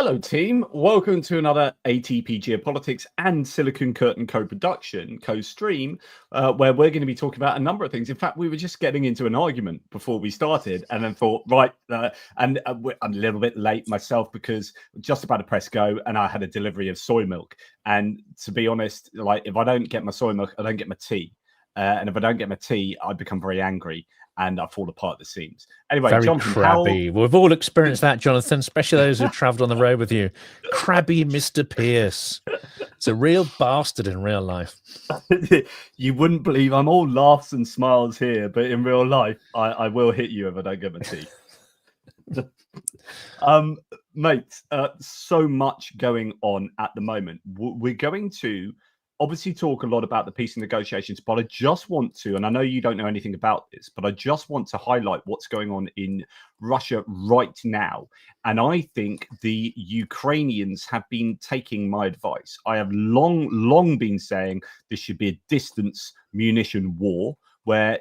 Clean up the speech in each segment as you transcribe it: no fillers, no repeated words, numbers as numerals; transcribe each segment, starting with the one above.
Hello, team. Welcome to another ATP Geopolitics and Silicon Curtain co-production, co-stream, where we're going to be talking about a number of things. In fact, we were just getting into an argument before we started, and then thought, right, I'm a little bit late myself because just about to press go, and I had a delivery of soy milk. And to be honest, like if I don't get my soy milk, I don't get my tea. And if I don't get my tea, I become very angry and I fall apart at the seams. Anyway, very Jonathan, crabby. We've all experienced that, Jonathan, especially those who've travelled on the road with you. Crabby Mr. Pierce. It's a real bastard in real life. You wouldn't believe I'm all laughs and smiles here, but in real life, I will hit you if I don't get my tea. Mate, so much going on at the moment. We're going to obviously talk a lot about the peace and negotiations, but I just want to, and I know you don't know anything about this, but I just want to highlight what's going on in Russia right now. And I think the Ukrainians have been taking my advice. I have long been saying this should be a distance munition war where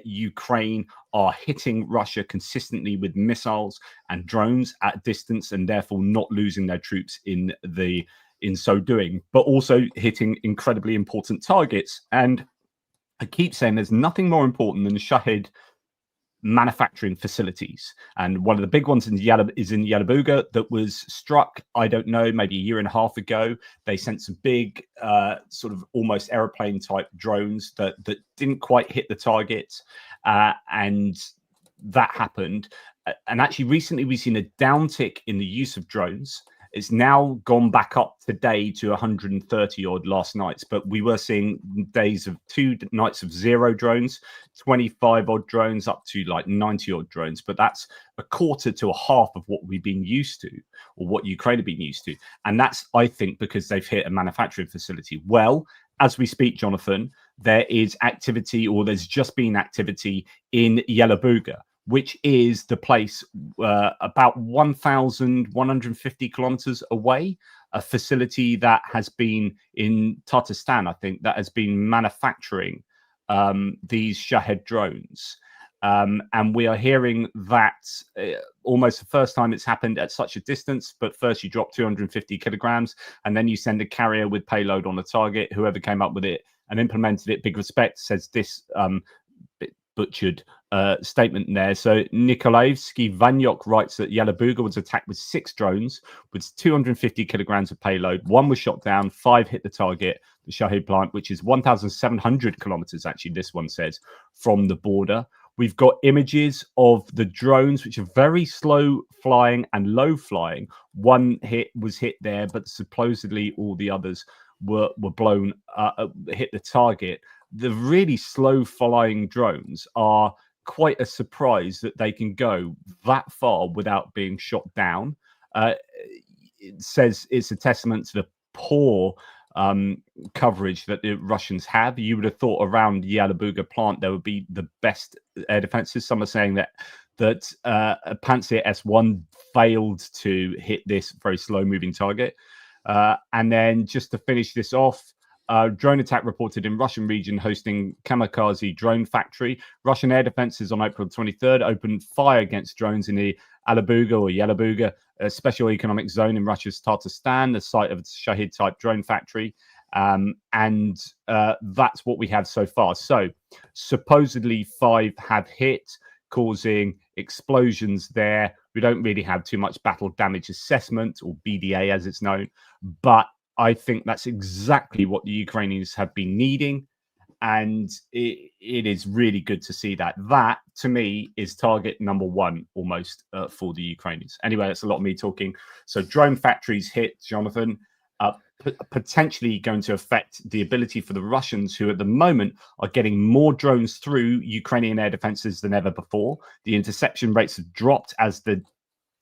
Ukraine are hitting Russia consistently with missiles and drones at distance, and therefore not losing their troops in so doing, but also hitting incredibly important targets. And I keep saying there's nothing more important than Shahid manufacturing facilities. And one of the big ones is in Yilabooga that was struck, I don't know, maybe a year and a half ago. They sent some big sort of almost aeroplane type drones that didn't quite hit the target. And that happened. And actually recently we've seen a downtick in the use of drones. It's now gone back up today to 130 odd last nights, but we were seeing days of 2 nights of 0 drones, 25 odd drones, up to like 90 odd drones. But that's a quarter to a half of what we've been used to, or what Ukraine have been used to. And that's, I think, because they've hit a manufacturing facility. Well, as we speak, Jonathan, there is activity, or there's just been activity in Yilabooga, which is the place about 1,150 kilometers away, a facility that has been in Tatarstan, I think, that has been manufacturing these Shahed drones. And we are hearing that almost the first time it's happened at such a distance, but first you drop 250 kilograms, and then you send a carrier with payload on the target. Whoever came up with it and implemented it, big respect, says this butchered statement there. So Nikolaevsky Vanyok writes that Yilabooga was attacked with 6 drones with 250 kilograms of payload. 1 was shot down, 5 hit the target, the Shahid plant, which is 1,700 kilometers, actually, this one says, from the border. We've got images of the drones, which are very slow flying and low flying. 1 was hit there, but supposedly all the others were blown, hit the target. The really slow flying drones are quite a surprise that they can go that far without being shot down. It says it's a testament to the poor coverage that the Russians have. You would have thought around the Yilabooga plant there would be the best air defenses. Some are saying that a Panzer S1 failed to hit this very slow moving target. And then just to finish this off, drone attack reported in Russian region hosting kamikaze drone factory. Russian air defenses on April 23rd opened fire against drones in the Yilabooga, a special economic zone in Russia's Tatarstan, the site of the Shahid type drone factory. And that's what we have so far. So supposedly 5 have hit, causing explosions there. We don't really have too much battle damage assessment, or BDA as it's known, but I think that's exactly what the Ukrainians have been needing, and it is really good to see that. That, to me, is target number 1 almost for the Ukrainians. Anyway, that's a lot of me talking. So drone factories hit, Jonathan, potentially going to affect the ability for the Russians, who at the moment are getting more drones through Ukrainian air defenses than ever before. The interception rates have dropped as the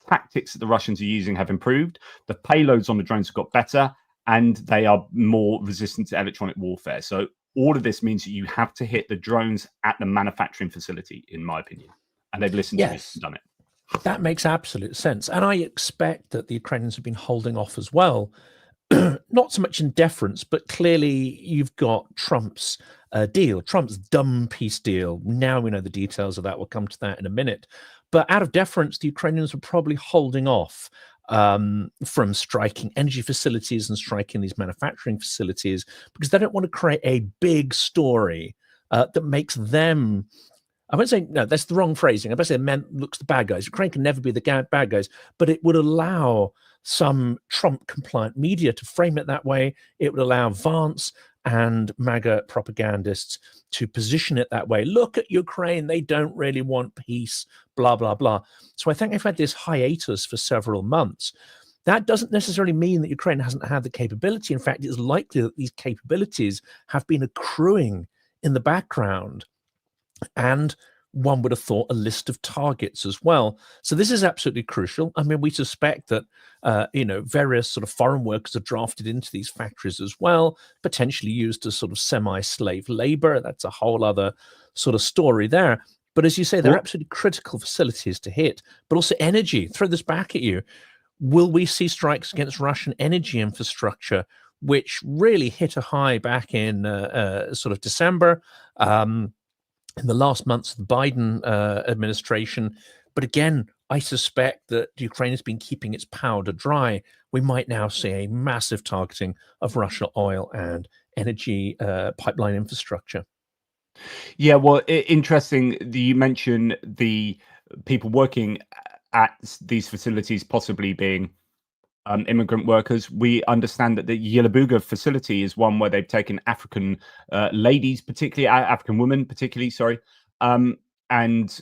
tactics that the Russians are using have improved. The payloads on the drones have got better, and they are more resistant to electronic warfare. So all of this means that you have to hit the drones at the manufacturing facility, in my opinion. And they've listened to me and done it. That makes absolute sense. And I expect that the Ukrainians have been holding off as well. Not so much in deference, but clearly you've got Trump's deal, Trump's dumb peace deal. Now we know the details of that. We'll come to that in a minute. But out of deference, the Ukrainians were probably holding off from striking energy facilities and striking these manufacturing facilities, because they don't want to create a big story that makes them, I won't say, no, that's the wrong phrasing. I better say men looks the bad guys. Ukraine can never be the bad guys, but it would allow some Trump-compliant media to frame it that way. It would allow Vance and MAGA propagandists to position it that way. Look at Ukraine, they don't really want peace, blah, blah, blah. So I think they've had this hiatus for several months. That doesn't necessarily mean that Ukraine hasn't had the capability. In fact, it's likely that these capabilities have been accruing in the background. And one would have thought a list of targets as well. So this is absolutely crucial. I mean, we suspect that, various sort of foreign workers are drafted into these factories as well, potentially used as sort of semi-slave labor. That's a whole other sort of story there. But as you say, they're absolutely critical facilities to hit, but also energy. Throw this back at you. Will we see strikes against Russian energy infrastructure, which really hit a high back in sort of December, in the last months of the Biden administration? But again, I suspect that Ukraine has been keeping its powder dry. We might now see a massive targeting of Russian oil and energy pipeline infrastructure. Yeah, well, interesting that you mention the people working at these facilities possibly being immigrant workers. We understand that the Yilabooga facility is one where they've taken African ladies, particularly African women, particularly, sorry, and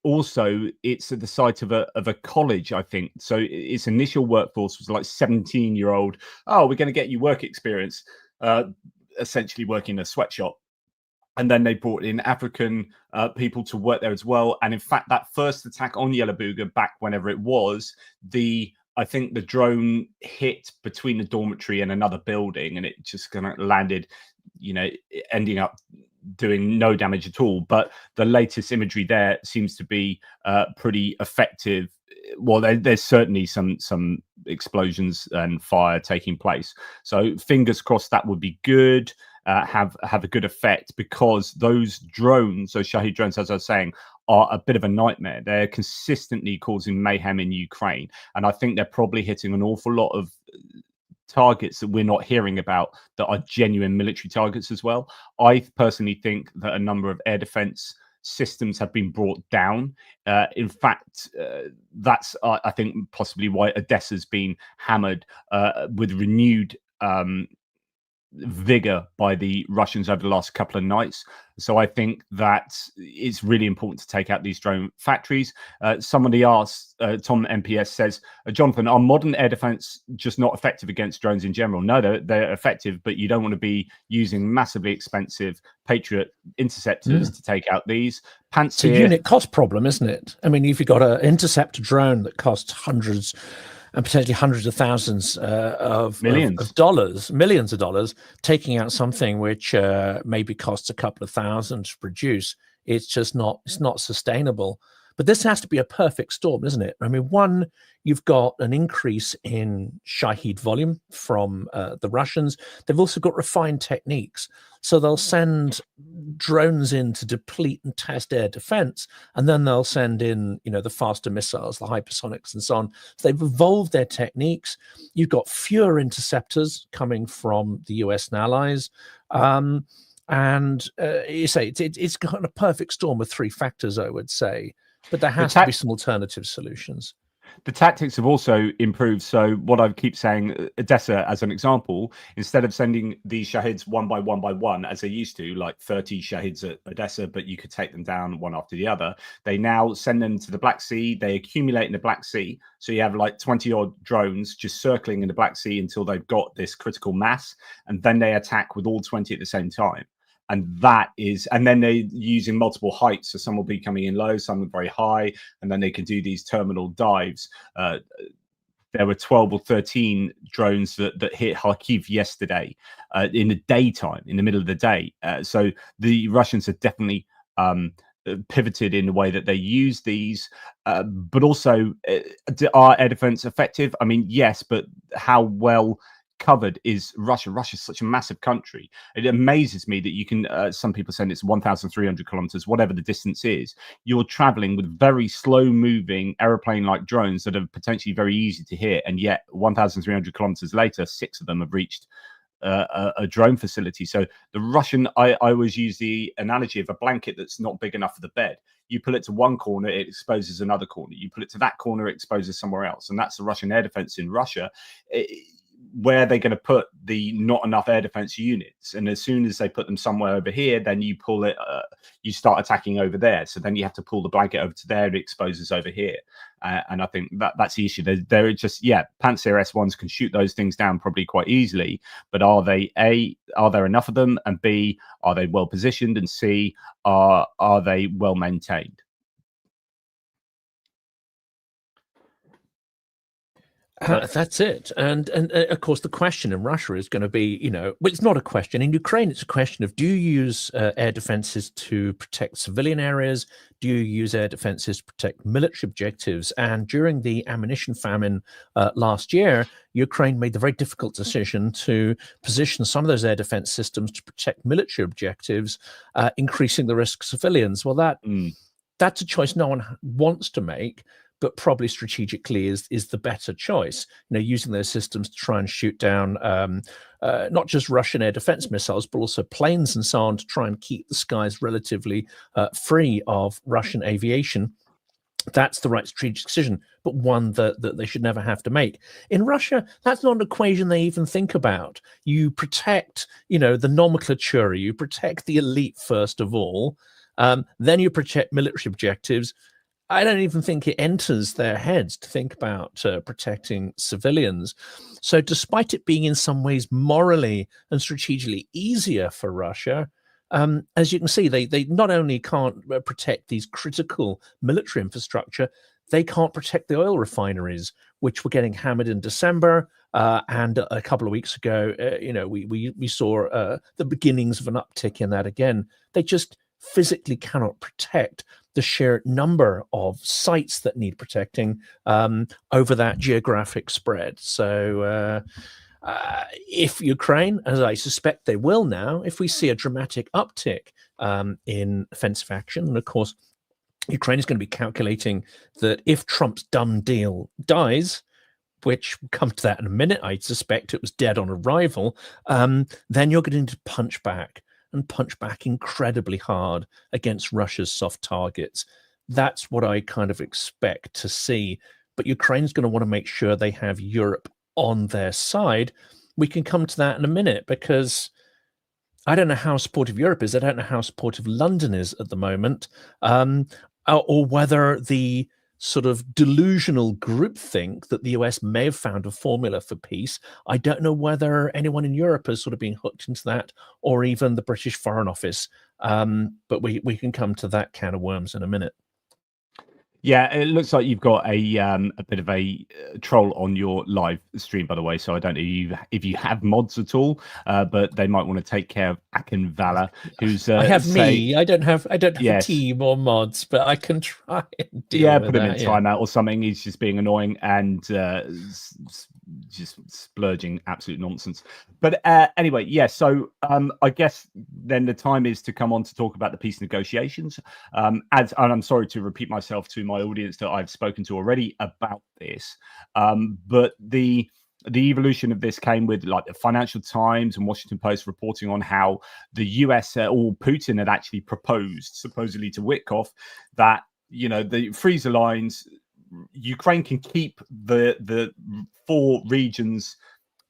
also it's at the site of a college, I think. So its initial workforce was like 17-year-old. Oh, we're going to get you work experience, essentially working in a sweatshop. And then they brought in African people to work there as well. And in fact, that first attack on Yilabooga, back whenever it was, I think the drone hit between the dormitory and another building, and it just kind of landed, ending up doing no damage at all. But the latest imagery there seems to be pretty effective. Well, there's certainly some explosions and fire taking place. So fingers crossed that would be good. Have a good effect, because those drones, those Shahed drones, as I was saying, are a bit of a nightmare. They're consistently causing mayhem in Ukraine, and I think they're probably hitting an awful lot of targets that we're not hearing about that are genuine military targets as well. I personally think that a number of air defense systems have been brought down. In fact, that's I think possibly why Odessa's been hammered with renewed vigor by the Russians over the last couple of nights. So I think that it's really important to take out these drone factories. Somebody asked, Tom MPS says, Jonathan, are modern air defense just not effective against drones in general? No, they're effective, but you don't want to be using massively expensive Patriot interceptors to take out these. It's a unit cost problem, isn't it? I mean, if you've got an interceptor drone that costs hundreds and potentially hundreds of thousands of dollars, millions of dollars, taking out something which maybe costs a couple of thousand to produce, it's just not, it's not sustainable. But this has to be a perfect storm, isn't it? I mean, one, you've got an increase in Shahed volume from the Russians. They've also got refined techniques. So they'll send drones in to deplete and test air defense, and then they'll send in, the faster missiles, the hypersonics and so on. So they've evolved their techniques. You've got fewer interceptors coming from the US and allies. You say it's got a perfect storm of three factors, I would say. But there has to be some alternative solutions. The tactics have also improved. So what I keep saying, Odessa as an example, instead of sending these Shaheds one by one, as they used to, like 30 Shaheds at Odessa, but you could take them down one after the other, they now send them to the Black Sea. They accumulate in the Black Sea. So you have like 20 odd drones just circling in the Black Sea until they've got this critical mass. And then they attack with all 20 at the same time. And then they're using multiple heights. So some will be coming in low, some are very high, and then they can do these terminal dives. There were 12 or 13 drones that hit Kharkiv yesterday in the daytime, in the middle of the day. So the Russians have definitely pivoted in the way that they use these. But also, are air defense effective? I mean, yes, but how well covered is Russia. Russia's such a massive country. It amazes me that you can, some people saying it's 1,300 kilometers, whatever the distance is. You're traveling with very slow moving aeroplane-like drones that are potentially very easy to hit. And yet 1,300 kilometers later, 6 of them have reached a drone facility. So the Russian, I always use the analogy of a blanket that's not big enough for the bed. You pull it to one corner, it exposes another corner. You pull it to that corner, it exposes somewhere else. And that's the Russian air defense in Russia. Where they're going to put the not enough air defense units, and as soon as they put them somewhere over here, then you pull it, you start attacking over there. So then you have to pull the blanket over to there, it exposes over here. And I think that's the issue. They're just, yeah, Panzer S1s can shoot those things down probably quite easily, but are there enough of them? And B, are they well positioned? And C, are they well maintained? That's it. And of course, the question in Russia is going to be, well, it's not a question. In Ukraine, it's a question of, do you use air defenses to protect civilian areas? Do you use air defenses to protect military objectives? And during the ammunition famine last year, Ukraine made the very difficult decision to position some of those air defense systems to protect military objectives, increasing the risk of civilians. Well, that's a choice no one wants to make, but probably strategically is the better choice. Using those systems to try and shoot down not just Russian air defense missiles, but also planes and so on, to try and keep the skies relatively free of Russian aviation. That's the right strategic decision, but one that they should never have to make. In Russia, that's not an equation they even think about. You protect, the nomenclature, you protect the elite first of all, then you protect military objectives. I don't even think it enters their heads to think about protecting civilians. So despite it being in some ways morally and strategically easier for Russia, as you can see, they not only can't protect these critical military infrastructure, they can't protect the oil refineries, which were getting hammered in December. And a couple of weeks ago, we saw the beginnings of an uptick in that again. They just physically cannot protect the sheer number of sites that need protecting over that geographic spread. So if Ukraine, as I suspect they will now, if we see a dramatic uptick in offensive action, and of course, Ukraine is going to be calculating that if Trump's done deal dies, which we'll come to that in a minute, I suspect it was dead on arrival, then you're going to punch back incredibly hard against Russia's soft targets. That's what I kind of expect to see. But Ukraine's going to want to make sure they have Europe on their side. We can come to that in a minute, because I don't know how supportive Europe is. I don't know how supportive London is at the moment, or whether the sort of delusional groupthink that the US may have found a formula for peace. I don't know whether anyone in Europe has sort of been hooked into that, or even the British Foreign Office. But we can come to that can of worms in a minute. Yeah, it looks like you've got a bit of a troll on your live stream, by the way. So I don't know if you have mods at all, but they might want to take care of Akin Vala, who's I have me. I don't have a team or mods, but I can try and deal with put him that, in timeout or something. He's just being annoying and just splurging absolute nonsense. But anyway, yeah. So I guess then the time is to come on to talk about the peace negotiations. And I'm sorry to repeat myself to my audience that I've spoken to already about this, but the evolution of this came with like the Financial Times and Washington Post reporting on how the US or Putin had actually proposed, supposedly to Witkoff, that the freezer lines, Ukraine can keep the 4 regions,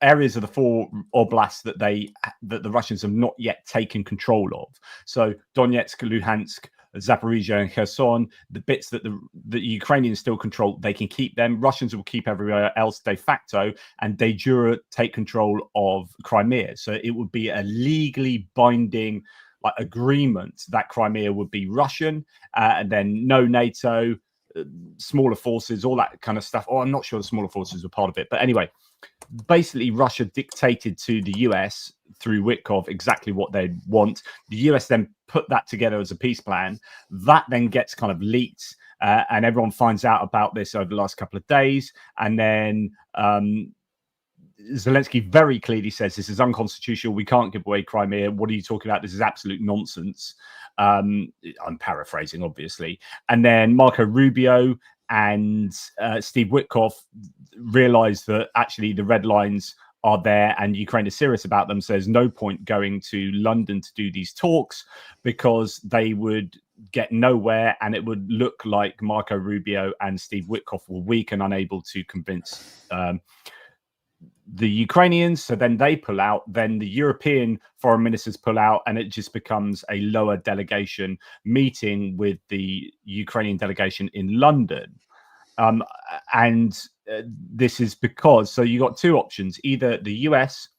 areas of the 4 oblasts that the Russians have not yet taken control of. So Donetsk, Luhansk, Zaporizhia and Kherson, the bits that the Ukrainians still control, they can keep them. Russians will keep everywhere else de facto, and de jure take control of Crimea. So it would be a legally binding agreement that Crimea would be Russian, and then no NATO, smaller forces, all that kind of stuff. Oh, I'm not sure the smaller forces were part of it, but anyway, basically Russia dictated to the US through Witkoff exactly what they want. The US then put that together as a peace plan. That then gets kind of leaked, and everyone finds out about this over the last couple of days. And then Zelensky very clearly says this is unconstitutional. We can't give away Crimea. What are you talking about? This is absolute nonsense. I'm paraphrasing, obviously. And then Marco Rubio and Steve Witkoff realized that actually the red lines are there and Ukraine is serious about them. So there's no point going to London to do these talks because they would get nowhere and it would look like Marco Rubio and Steve Witkoff were weak and unable to convince the Ukrainians. So then they pull out, then the European foreign ministers pull out, and it just becomes a lower delegation meeting with the Ukrainian delegation in London. This is because, so you got two options. Either the US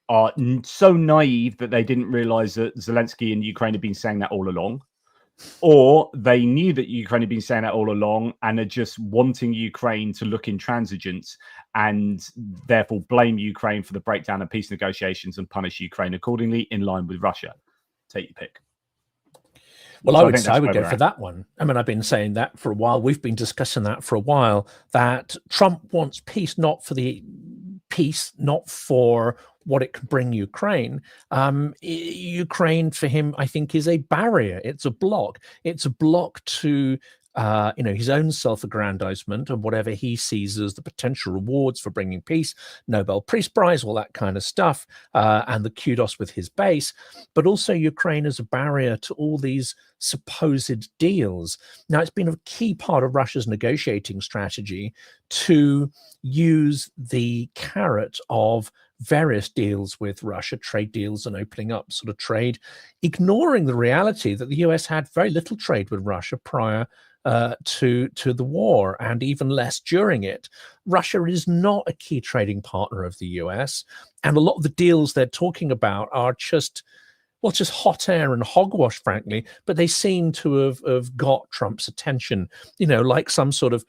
are so naive that they didn't realize that Zelensky and Ukraine had been saying that all along, or they knew that Ukraine had been saying that all along and are just wanting Ukraine to look intransigent and therefore blame Ukraine for the breakdown of peace negotiations and punish Ukraine accordingly in line with Russia. Take your pick. Well, so I would go for that one. I mean, I've been saying that for a while. We've been discussing that for a while, that Trump wants peace, not for what it could bring Ukraine. Ukraine, for him, I think, is a barrier. It's a block. It's a block to his own self-aggrandizement and whatever he sees as the potential rewards for bringing peace, Nobel Peace Prize, all that kind of stuff, and the kudos with his base. But also Ukraine is a barrier to all these supposed deals. Now, it's been a key part of Russia's negotiating strategy to use the carrot of various deals with Russia, trade deals and opening up sort of trade, ignoring the reality that the US had very little trade with Russia prior to the war, and even less during it. Russia is not a key trading partner of the US, and a lot of the deals they're talking about are just hot air and hogwash, frankly, but they seem to have got Trump's attention, like some sort of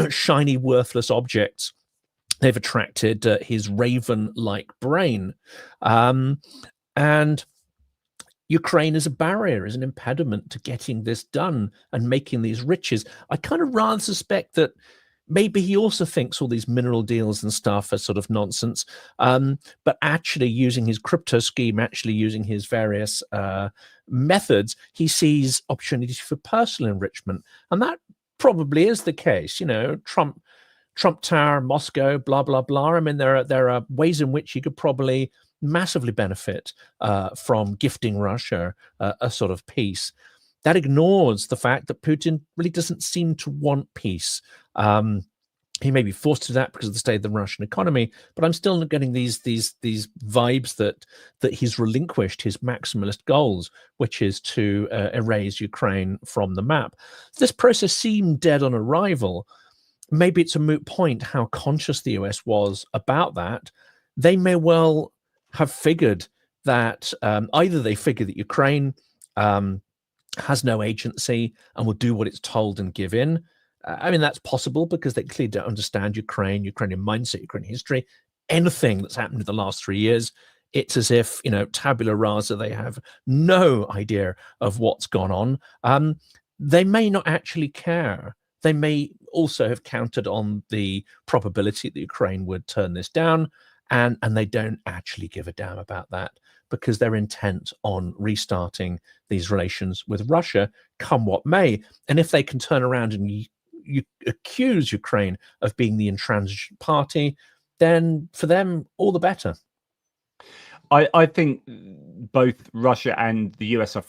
shiny, worthless objects. They've attracted his raven-like brain. And Ukraine is a barrier, is an impediment to getting this done and making these riches. I kind of rather suspect that maybe he also thinks all these mineral deals and stuff are sort of nonsense, but actually using his crypto scheme, actually using his various methods, he sees opportunities for personal enrichment. And that probably is the case. Trump Tower, Moscow, blah, blah, blah. I mean, there are ways in which he could probably massively benefit from gifting Russia a sort of peace. That ignores the fact that Putin really doesn't seem to want peace. He may be forced to that because of the state of the Russian economy, but I'm still not getting these vibes that he's relinquished his maximalist goals, which is to erase Ukraine from the map. This process seemed dead on arrival. Maybe it's a moot point how conscious the US was about that. They may well have figured that either they figure that Ukraine has no agency and will do what it's told and give in. I mean, that's possible because they clearly don't understand Ukrainian mindset, Ukrainian history, anything that's happened in the last 3 years. It's as if, tabula rasa, they have no idea of what's gone on. They may not actually care. They may also have counted on the probability that Ukraine would turn this down, and they don't actually give a damn about that because they're intent on restarting these relations with Russia, come what may. And if they can turn around and you accuse Ukraine of being the intransigent party, then for them, all the better. I think both Russia and the US are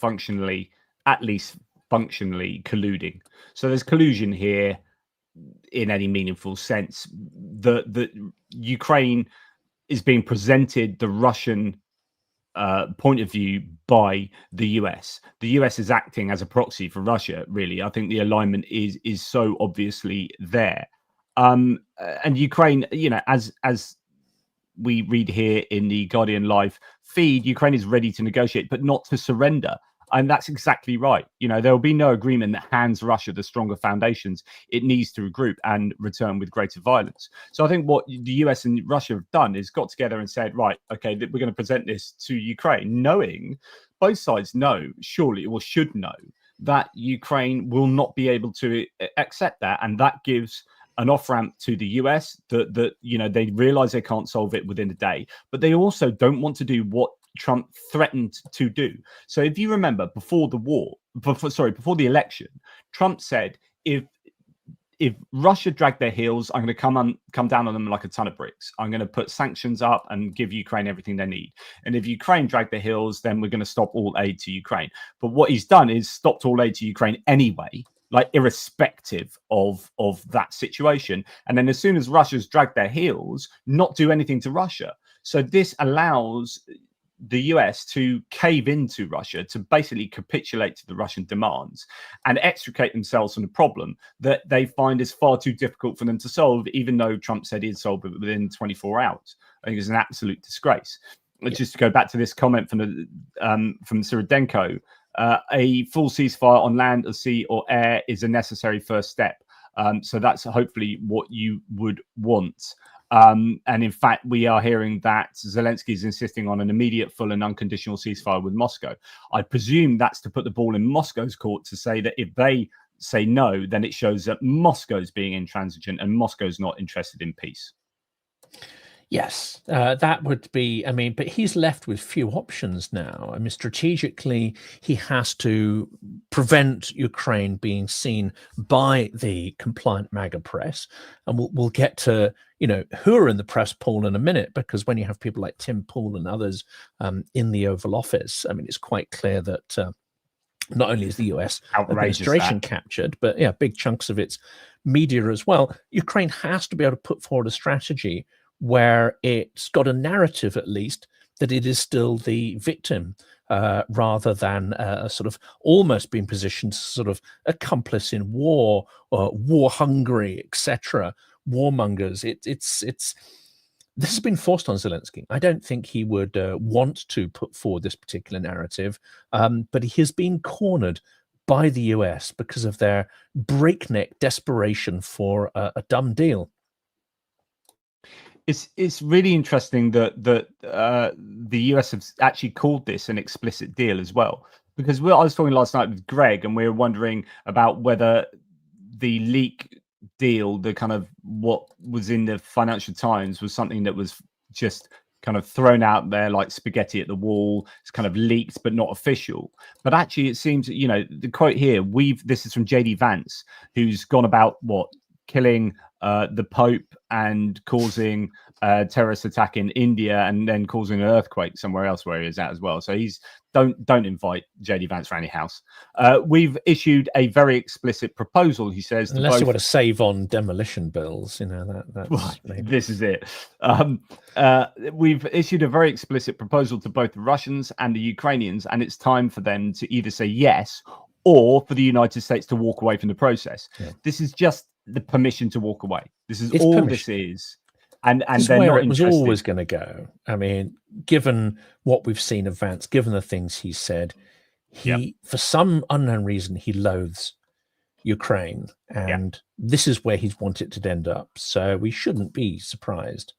at least functionally colluding. So there's collusion here in any meaningful sense. The Ukraine is being presented the Russian point of view by the US. The US is acting as a proxy for Russia, really. I think the alignment is so obviously there. And Ukraine, as we read here in the Guardian Live feed, Ukraine is ready to negotiate, but not to surrender. And that's exactly right. There will be no agreement that hands Russia the stronger foundations. It needs to regroup and return with greater violence. So I think what the US and Russia have done is got together and said, right, okay, we're going to present this to Ukraine, knowing both sides should know that Ukraine will not be able to accept that. And that gives an off-ramp to the US, that you know, they realize they can't solve it within a day, but they also don't want to do what Trump threatened to do. So if you remember, before the election, Trump said, if Russia drag their heels, I'm going to come down on them like a ton of bricks. I'm going to put sanctions up and give Ukraine everything they need. And if Ukraine drag their heels, then we're going to stop all aid to Ukraine. But what he's done is stopped all aid to Ukraine anyway, like irrespective of that situation. And then as soon as Russia's dragged their heels, not do anything to Russia. So this allows the US to cave into Russia, to basically capitulate to the Russian demands and extricate themselves from the problem that they find is far too difficult for them to solve, even though Trump said he'd solve it within 24 hours. I think it's an absolute disgrace. Yeah. Just to go back to this comment from Siridenko, a full ceasefire on land or sea or air is a necessary first step. So that's hopefully what you would want. And in fact, we are hearing that Zelensky is insisting on an immediate, full and unconditional ceasefire with Moscow. I presume that's to put the ball in Moscow's court to say that if they say no, then it shows that Moscow's being intransigent and Moscow's not interested in peace. Yes, that would be, I mean, but he's left with few options now. I mean, strategically, he has to prevent Ukraine being seen by the compliant MAGA press. And we'll get to, you know, who are in the press pool in a minute, because when you have people like Tim Pool and others in the Oval Office, I mean, it's quite clear that not only is the US administration captured, but yeah, big chunks of its media as well. Ukraine has to be able to put forward a strategy where it's got a narrative, at least, that it is still the victim, rather than sort of almost being positioned as sort of accomplice in war, or war hungry, etc. Warmongers. This has been forced on Zelensky. I don't think he would want to put forward this particular narrative, but he has been cornered by the US because of their breakneck desperation for a dumb deal. It's really interesting that the US have actually called this an explicit deal as well, because I was talking last night with Greg and we were wondering about whether the leak deal, the kind of what was in the Financial Times, was something that was just kind of thrown out there like spaghetti at the wall. It's kind of leaked but not official. But actually it seems, you know, the quote here, this is from JD Vance, who's gone about killing the Pope and causing a terrorist attack in India and then causing an earthquake somewhere else where he is at as well. So don't invite JD Vance around your house. We've issued a very explicit proposal, he says. Unless you want to save on demolition bills, you know, that's maybe. This is it. We've issued a very explicit proposal to both the Russians and the Ukrainians, and it's time for them to either say yes or for the United States to walk away from the process. Yeah. This is just the permission to walk away. This is all permission. This is. And they're where not it was always going to go. I mean, given what we've seen of Vance, given the things he said, for some unknown reason, he loathes Ukraine. And this is where he's wanted to end up. So we shouldn't be surprised.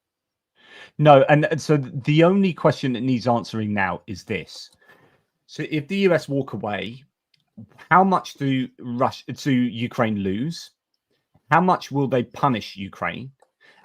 No, and so the only question that needs answering now is this. So if the US walk away, how much do Ukraine lose? How much will they punish Ukraine?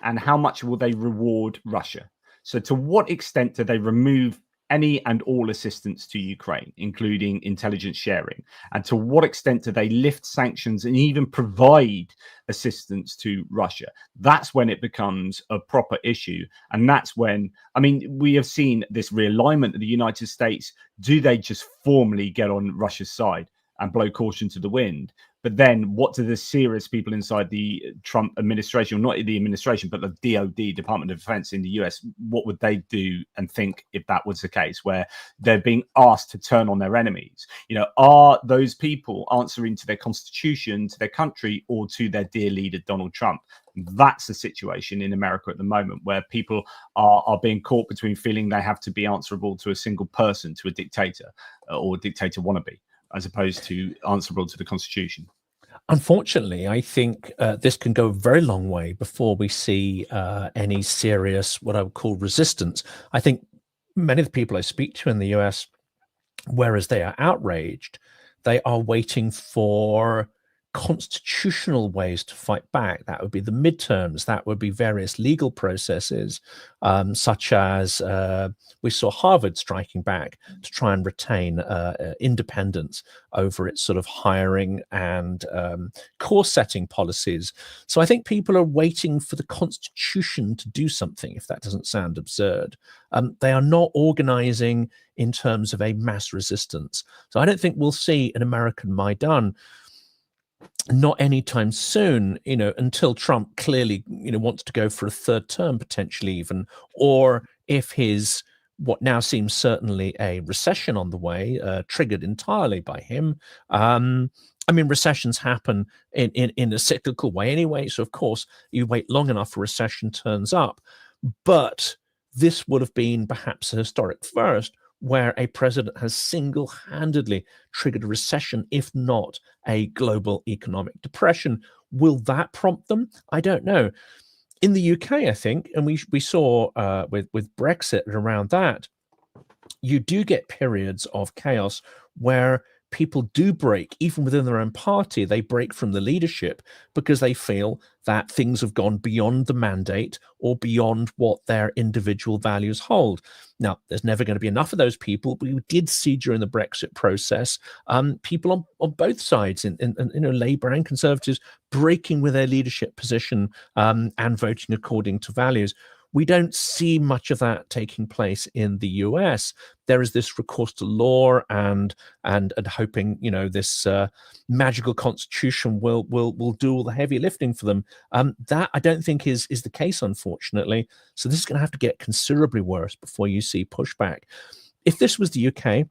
And how much will they reward Russia? So to what extent do they remove any and all assistance to Ukraine, including intelligence sharing? And to what extent do they lift sanctions and even provide assistance to Russia? That's when it becomes a proper issue. And that's when, I mean, we have seen this realignment of the United States. Do they just formally get on Russia's side and blow caution to the wind? But then what do the serious people inside the Trump administration, or not the administration, but the DOD, Department of Defense in the US, what would they do and think if that was the case, where they're being asked to turn on their enemies? You know, are those people answering to their constitution, to their country, or to their dear leader, Donald Trump? That's the situation in America at the moment, where people are being caught between feeling they have to be answerable to a single person, to a dictator or dictator wannabe, as opposed to answerable to the Constitution. Unfortunately, I think this can go a very long way before we see any serious, what I would call, resistance. I think many of the people I speak to in the US, whereas they are outraged, they are waiting for constitutional ways to fight back. That would be the midterms. That would be various legal processes, such as we saw Harvard striking back to try and retain independence over its sort of hiring and course setting policies. So I think people are waiting for the Constitution to do something, if that doesn't sound absurd. They are not organizing in terms of a mass resistance. So I don't think we'll see an American Maidan, not anytime soon, until Trump clearly, wants to go for a third term, potentially even, or if his what now seems certainly a recession on the way, triggered entirely by him. I mean, recessions happen in a cyclical way anyway. So, of course, you wait long enough, a recession turns up. But this would have been perhaps a historic first, where a president has single-handedly triggered a recession, if not a global economic depression. Will that prompt them? I don't know. In the UK, I think, and we saw with Brexit and around that, you do get periods of chaos where people do break, even within their own party. They break from the leadership because they feel that things have gone beyond the mandate or beyond what their individual values hold. Now, there's never going to be enough of those people, but we did see during the Brexit process people on both sides, in Labour and Conservatives, breaking with their leadership position and voting according to values. We don't see much of that taking place in the US. There is this recourse to law and hoping, this magical constitution will do all the heavy lifting for them. That I don't think is the case, unfortunately. So this is going to have to get considerably worse before you see pushback. If this was the UK,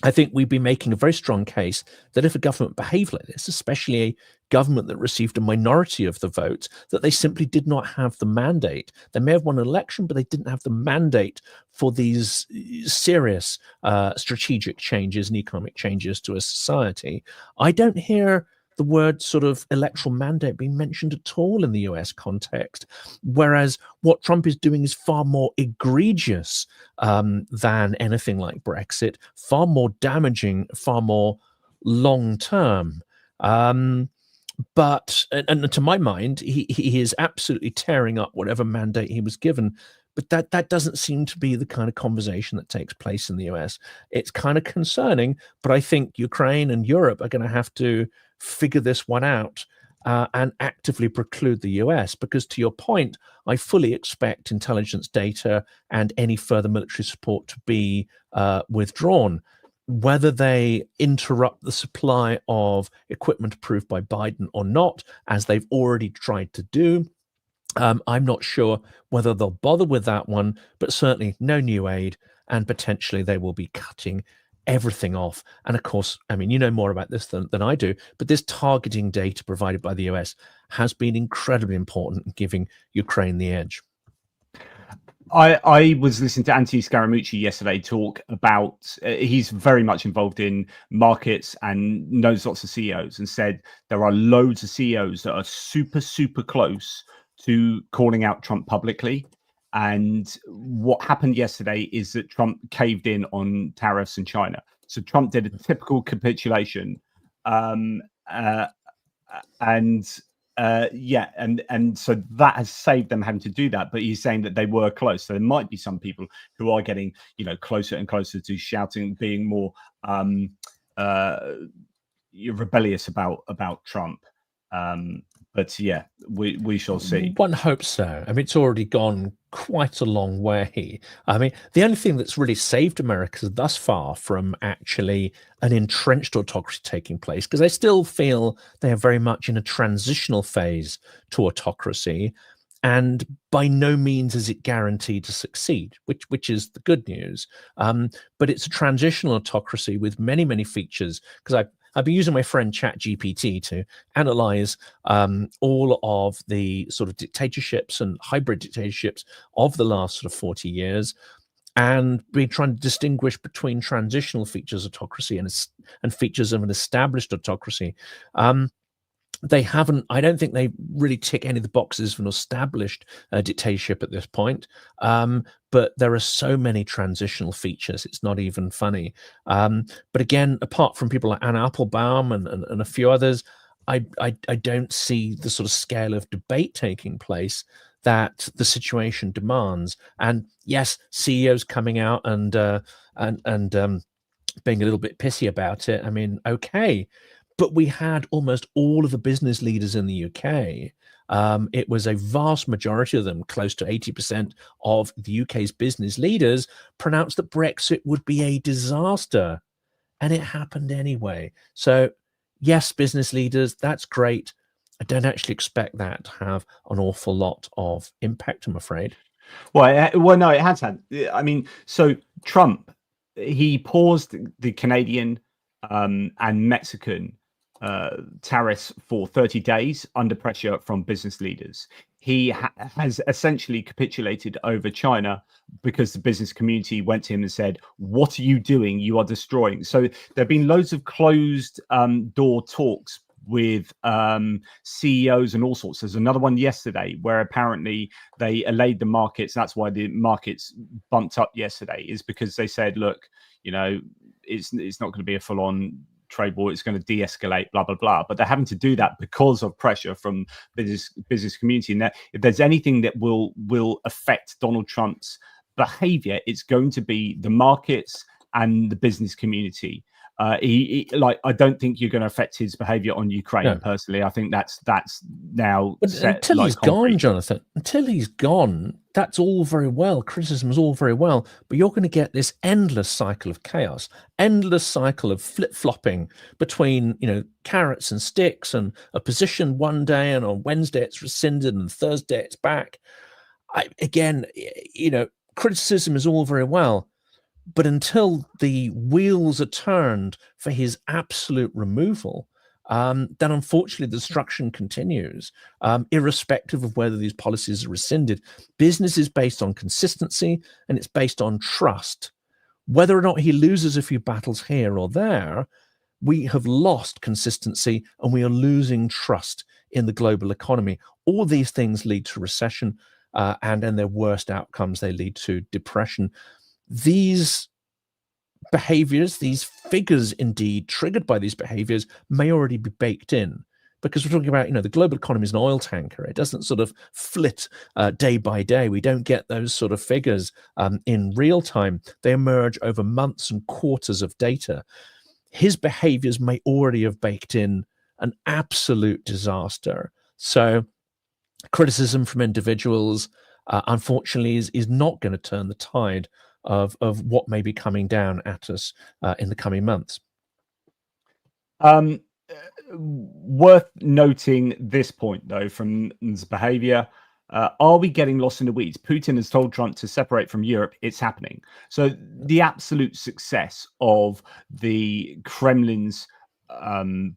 I think we'd be making a very strong case that if a government behaved like this, especially a government that received a minority of the votes, that they simply did not have the mandate. They may have won an election, but they didn't have the mandate for these serious strategic changes and economic changes to a society. I don't hear the word sort of electoral mandate being mentioned at all in the US context, whereas what Trump is doing is far more egregious than anything like Brexit, far more damaging, far more long-term. But to my mind, he is absolutely tearing up whatever mandate he was given. But that doesn't seem to be the kind of conversation that takes place in the US. It's kind of concerning, but I think Ukraine and Europe are going to have to figure this one out and actively preclude the US, because to your point, I fully expect intelligence data and any further military support to be withdrawn. Whether they interrupt the supply of equipment approved by Biden or not, as they've already tried to do, I'm not sure whether they'll bother with that one, but certainly no new aid, and potentially they will be cutting everything off. And of course, I mean, you know more about this than I do, but this targeting data provided by the US has been incredibly important in giving Ukraine the edge. I was listening to Anthony Scaramucci yesterday talk about, he's very much involved in markets and knows lots of CEOs, and said there are loads of CEOs that are super, super close to calling out Trump publicly. And what happened yesterday is that Trump caved in on tariffs in China. So Trump did a typical capitulation. And so that has saved them having to do that. But he's saying that they were close. So there might be some people who are getting, closer and closer to shouting, being more rebellious about Trump. But yeah, we shall see. One hopes so. I mean, it's already gone quite a long way. I mean, the only thing that's really saved America thus far from actually an entrenched autocracy taking place, because I still feel they are very much in a transitional phase to autocracy, and by no means is it guaranteed to succeed, which is the good news. But it's a transitional autocracy with many, many features, because I've been using my friend ChatGPT to analyze all of the sort of dictatorships and hybrid dictatorships of the last sort of 40 years, and been trying to distinguish between transitional features of autocracy and features of an established autocracy. I don't think they really tick any of the boxes of an established dictatorship at this point. But there are so many transitional features, it's not even funny. But again, apart from people like Anna Applebaum and a few others, I don't see the sort of scale of debate taking place that the situation demands. And yes, CEOs coming out and being a little bit pissy about it. I mean, okay, but we had almost all of the business leaders in the UK. It was a vast majority of them, close to 80% of the UK's business leaders, pronounced that Brexit would be a disaster. And it happened anyway. So, yes, business leaders, that's great. I don't actually expect that to have an awful lot of impact, I'm afraid. Well, no, it has had. I mean, so Trump, he paused the Canadian and Mexican tariffs for 30 days under pressure from business leaders. He has essentially capitulated over China because the business community went to him and said, "What are you doing? You are destroying." So there have been loads of closed door talks with CEOs and all sorts. There's another one yesterday where apparently they allayed the markets. That's why the markets bumped up yesterday, is because they said, look, you know, it's not going to be a full-on trade war, it's going to de-escalate, blah blah blah. But they're having to do that because of pressure from business community. And that if there's anything that will affect Donald Trump's behavior, it's going to be the markets and the business community. I don't think you're going to affect his behavior on Ukraine. Personally, I think that's now set. Until he's gone, Jonathan, until he's gone, that's all very well. Criticism is all very well, but you're going to get this endless cycle of chaos, endless cycle of flip-flopping between, you know, carrots and sticks, and a position one day and on Wednesday it's rescinded and Thursday it's back. Again, you know, criticism is all very well, but until the wheels are turned for his absolute removal, then unfortunately the destruction continues, irrespective of whether these policies are rescinded. Business is based on consistency and it's based on trust. Whether or not he loses a few battles here or there, we have lost consistency and we are losing trust in the global economy. All these things lead to recession, and in their worst outcomes, they lead to depression. These behaviors, these figures indeed triggered by these behaviors, may already be baked in, because we're talking about, you know, the global economy is an oil tanker. It doesn't sort of flit day by day. We don't get those sort of figures in real time. They emerge over months and quarters of data. His behaviors may already have baked in an absolute disaster. So criticism from individuals, unfortunately, is not going to turn the tide of what may be coming down at us in the coming months. Worth noting this point, though, from his behavior. Are we getting lost in the weeds? Putin has told Trump to separate from Europe. It's happening. So the absolute success of the Kremlin's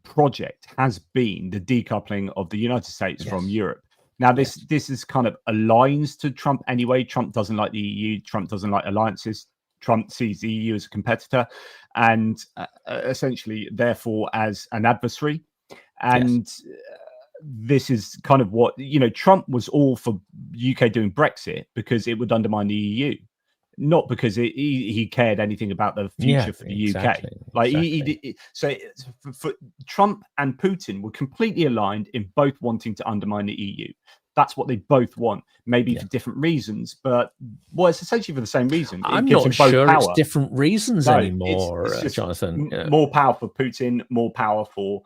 project has been the decoupling of the United States from Europe. Now, this is kind of aligns to Trump anyway. Trump doesn't like the EU. Trump doesn't like alliances. Trump sees the EU as a competitor and essentially, therefore, as an adversary. And this is kind of what, you know, Trump was all for UK doing Brexit because it would undermine the EU, not because he cared anything about the future for the UK. So for Trump and Putin were completely aligned in both wanting to undermine the EU. That's what they both want, maybe for different reasons, but it's essentially for the same reason. I'm not sure it's different reasons anymore, it's Jonathan. More power for Putin, more power for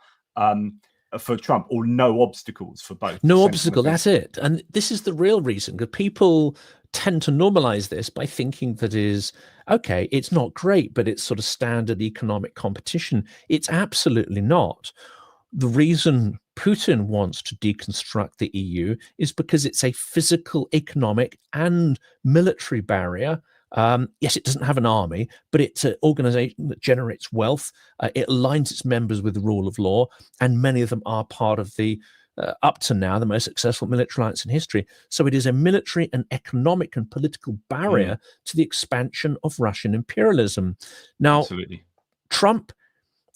Trump, or no obstacles for both. No obstacle, that's it. And this is the real reason, because people tend to normalize this by thinking that is, okay, it's not great, but it's sort of standard economic competition. It's absolutely not. The reason Putin wants to deconstruct the EU is because it's a physical, economic, and military barrier. Yes, it doesn't have an army, but it's an organization that generates wealth. It aligns its members with the rule of law, and many of them are part of the, up to now, the most successful military alliance in history. So it is a military and economic and political barrier to the expansion of Russian imperialism. Now, absolutely. Trump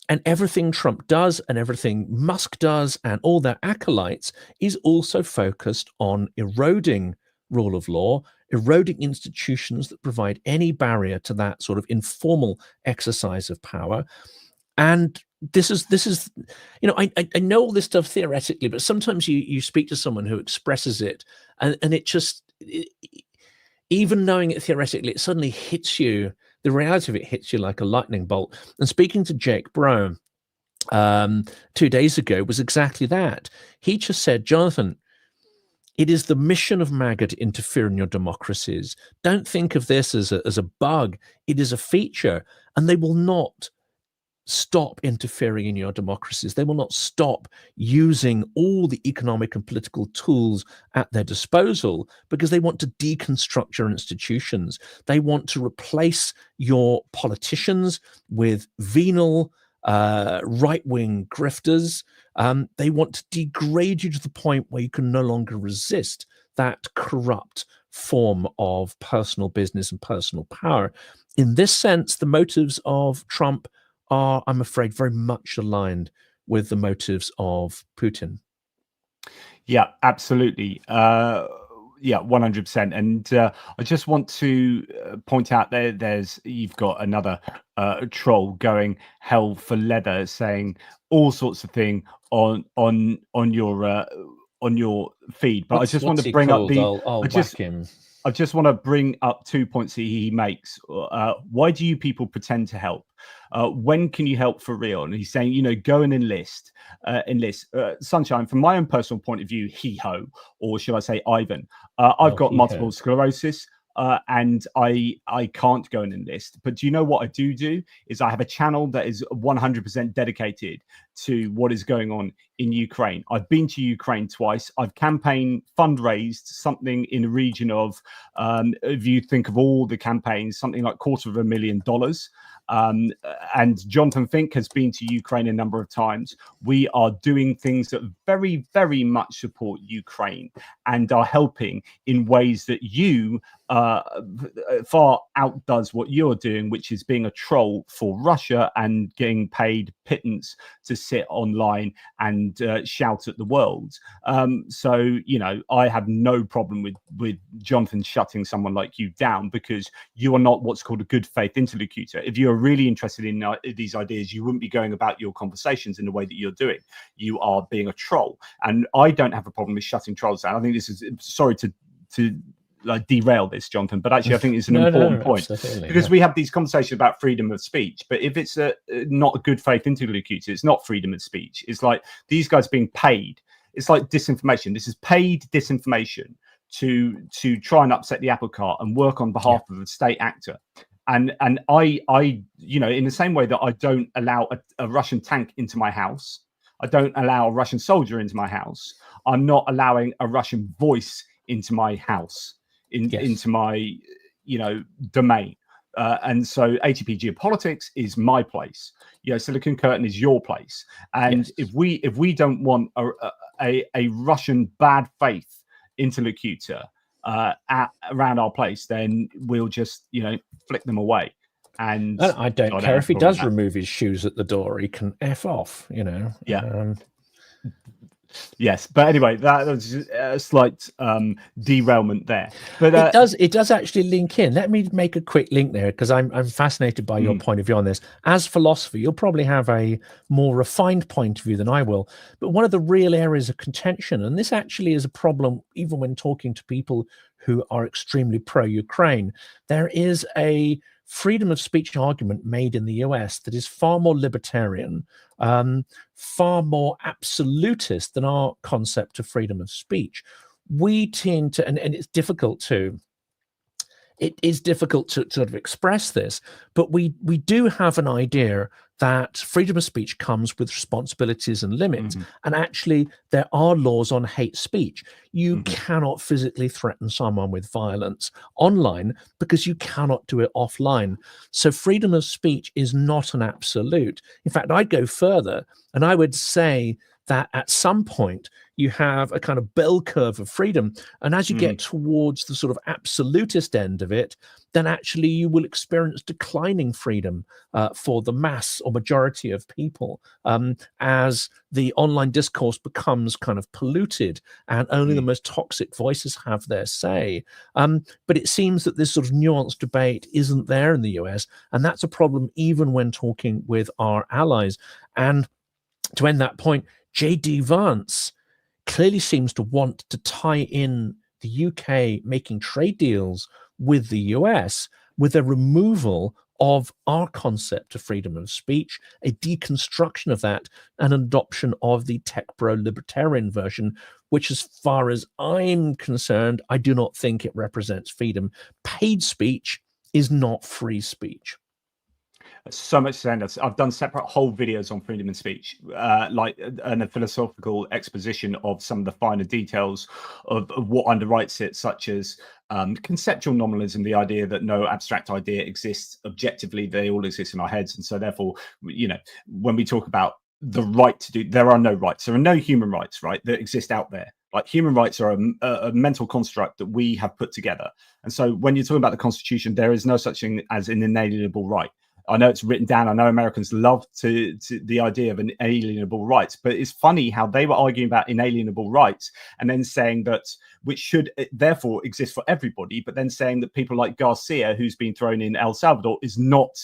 and everything Trump does and everything Musk does and all their acolytes is also focused on eroding rule of law, eroding institutions that provide any barrier to that sort of informal exercise of power. And this is, you know, I know all this stuff theoretically, but sometimes you speak to someone who expresses it, and it just, even knowing it theoretically, it suddenly hits you. The reality of it hits you like a lightning bolt. And speaking to Jake Bro 2 days ago was exactly that. He just said, Jonathan, it is the mission of MAGA to interfere in your democracies. Don't think of this as a bug. It is a feature, and they will not stop interfering in your democracies. They will not stop using all the economic and political tools at their disposal, because they want to deconstruct your institutions. They want to replace your politicians with venal, right-wing grifters. They want to degrade you to the point where you can no longer resist that corrupt form of personal business and personal power. In this sense, the motives of Trump are, I'm afraid, very much aligned with the motives of Putin. Yeah, absolutely. Yeah, 100%. And I just want to point out you've got another troll going hell for leather, saying all sorts of thing on your feed. But I just want to bring up I just want to bring up 2 points he makes. Why do you people pretend to help? When can you help for real? And he's saying, you know, go and enlist. Sunshine, from my own personal point of view, he-ho, or should I say Ivan, I've got multiple sclerosis. And I can't go and enlist. But do you know what I do is I have a channel that is 100% dedicated to what is going on in Ukraine. I've been to Ukraine twice. I've fundraised something in the region of, if you think of all the campaigns, something like $250,000. And Jonathan Fink has been to Ukraine a number of times. We are doing things that very, very much support Ukraine and are helping in ways that you far outdoes what you're doing, which is being a troll for Russia and getting paid pittance to sit online and shout at the world. So, you know, I have no problem with Jonathan shutting someone like you down, because you are not what's called a good faith interlocutor. If you're really interested in these ideas, you wouldn't be going about your conversations in the way that you're doing. You are being a troll, and I don't have a problem with shutting trolls down. I think this is, sorry to like derail this, Jonathan, but actually I think it's an important point, because we have these conversations about freedom of speech. But if it's not a good faith interlocutor, it's not freedom of speech. It's like these guys being paid. It's like disinformation. This is paid disinformation to try and upset the apple cart and work on behalf of a state actor. And I, you know, in the same way that I don't allow a Russian tank into my house, I don't allow a Russian soldier into my house, I'm not allowing a Russian voice into my house, into my, you know, domain. And so ATP geopolitics is my place. You know, Silicon Curtain is your place. And if we don't want a Russian bad faith interlocutor around our place, then we'll just, you know, flick them away. And I don't care if he does remove his shoes at the door. He can F off, you know. Yes, but anyway, that was a slight derailment there. But it does actually link in. Let me make a quick link there, because I'm fascinated by your point of view on this. As philosopher, you'll probably have a more refined point of view than I will. But one of the real areas of contention, and this actually is a problem even when talking to people who are extremely pro-Ukraine, there is a freedom of speech argument made in the US that is far more libertarian, far more absolutist than our concept of freedom of speech. We tend to, and it's difficult to, it is difficult to sort of express this, but we do have an idea that freedom of speech comes with responsibilities and limits. And actually, there are laws on hate speech. You cannot physically threaten someone with violence online because you cannot do it offline. So freedom of speech is not an absolute. In fact, I'd go further and I would say that at some point you have a kind of bell curve of freedom. And as you get towards the sort of absolutist end of it, then actually you will experience declining freedom for the mass or majority of people as the online discourse becomes kind of polluted and only the most toxic voices have their say. But it seems that this sort of nuanced debate isn't there in the US, and that's a problem even when talking with our allies. And to end that point, J.D. Vance clearly seems to want to tie in the UK making trade deals with the US with a removal of our concept of freedom of speech, a deconstruction of that, and adoption of the tech bro libertarian version, which, as far as I'm concerned, I do not think it represents freedom. Paid speech is not free speech. So much to I've done separate whole videos on freedom of speech, like and a philosophical exposition of some of the finer details of what underwrites it, such as conceptual nominalism, the idea that no abstract idea exists objectively, they all exist in our heads. And so therefore, you know, when we talk about the right to do, there are no rights. There are no human rights, right, that exist out there. Like human rights are a mental construct that we have put together. And so when you're talking about the Constitution, there is no such thing as an inalienable right. I know it's written down. I know Americans love to the idea of inalienable rights, but it's funny how they were arguing about inalienable rights and then saying that which should therefore exist for everybody, but then saying that people like Garcia, who's been thrown in El Salvador, is not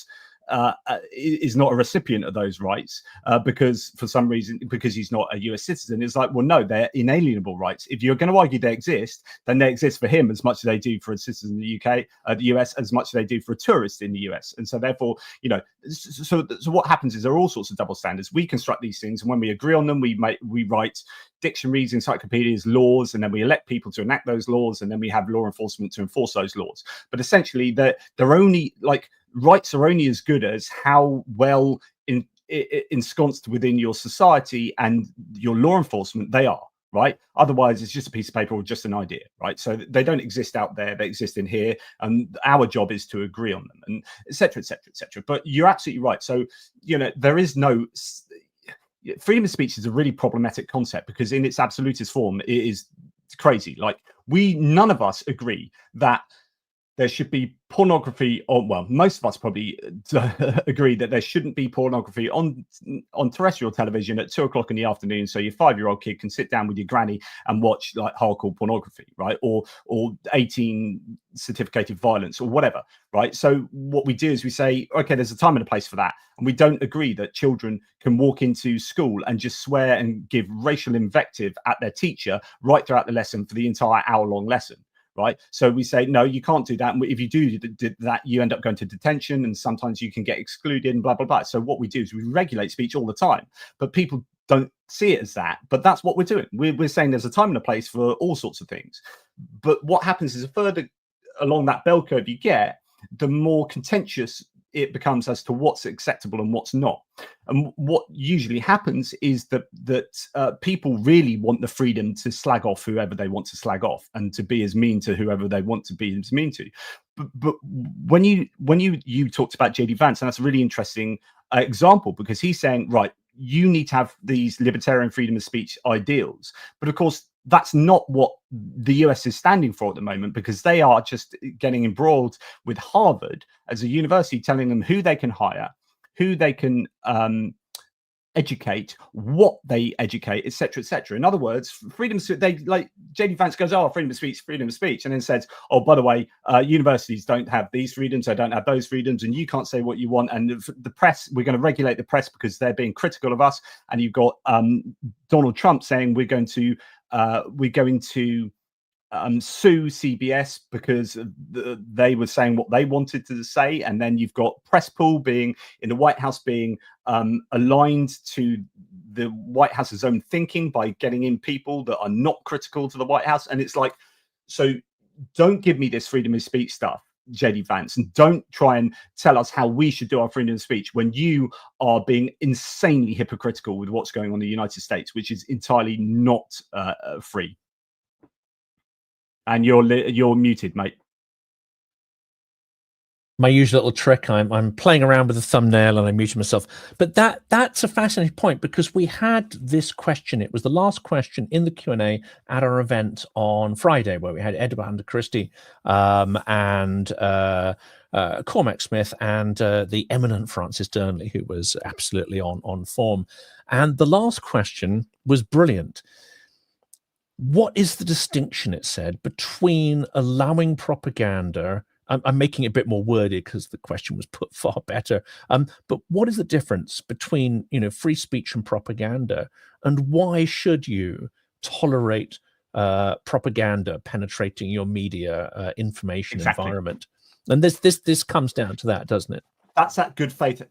a recipient of those rights because for some reason, because he's not a US citizen. It's like, well, no, they're inalienable rights. If you're going to argue they exist, then they exist for him as much as they do for a citizen in the UK, the US, as much as they do for a tourist in the US. And so therefore, you know, so what happens is there are all sorts of double standards. We construct these things, and when we agree on them, we write dictionaries, encyclopedias, laws, and then we elect people to enact those laws, and then we have law enforcement to enforce those laws. But essentially, they're only like rights are only as good as how well ensconced within your society and your law enforcement they are, right? Otherwise, it's just a piece of paper or just an idea, right? So they don't exist out there, they exist in here, and our job is to agree on them, and et cetera, et cetera, et cetera. But you're absolutely right. So, you know, there is no freedom of speech is a really problematic concept because in its absolutist form, it is crazy. Like none of us agree that there should be pornography on, well, most of us probably agree that there shouldn't be pornography on terrestrial television at 2 o'clock in the afternoon, so your 5-year-old kid can sit down with your granny and watch like hardcore pornography, right? Or 18 certificated violence or whatever, right? So what we do is we say, okay, there's a time and a place for that, and we don't agree that children can walk into school and just swear and give racial invective at their teacher right throughout the lesson for the entire hour-long lesson. Right. So we say, no, you can't do that. And if you do that, you end up going to detention, and sometimes you can get excluded and blah, blah, blah. So what we do is we regulate speech all the time, but people don't see it as that. But that's what we're doing. We're saying there's a time and a place for all sorts of things. But what happens is the further along that bell curve you get, the more contentious it becomes as to what's acceptable and what's not. And what usually happens is that people really want the freedom to slag off whoever they want to slag off and to be as mean to whoever they want to be as mean to. But when you talked about J.D. Vance, and that's a really interesting example, because he's saying, right, you need to have these libertarian freedom of speech ideals. But of course, that's not what the US is standing for at the moment, because they are just getting embroiled with Harvard as a university, telling them who they can hire, who they can educate, what they educate, etc., etc. In other words, freedom. They like J.D. Vance goes, "Oh, freedom of speech," and then says, "Oh, by the way, universities don't have these freedoms, they don't have those freedoms, and you can't say what you want. And the press, we're going to regulate the press because they're being critical of us." And you've got Donald Trump saying we're going to sue CBS because they were saying what they wanted to say. And then you've got press pool being in the White House being aligned to the White House's own thinking by getting in people that are not critical to the White House. And it's like, so don't give me this freedom of speech stuff, J.D. Vance, and don't try and tell us how we should do our freedom of speech when you are being insanely hypocritical with what's going on in the United States, which is entirely not free. And you're muted, mate. my usual little trick. I'm playing around with the thumbnail and I'm muting myself. But that's a fascinating point, because we had this question. It was the last question in the Q&A at our event on Friday, where we had Edward Christie and Cormac Smith and the eminent Francis Durnley, who was absolutely on form. And the last question was brilliant. What is the distinction, it said, between allowing propaganda? I'm making it a bit more wordy because the question was put far better. But what is the difference between, free speech and propaganda, and why should you tolerate propaganda penetrating your media information environment? And this comes down to that, doesn't it? That's that good faith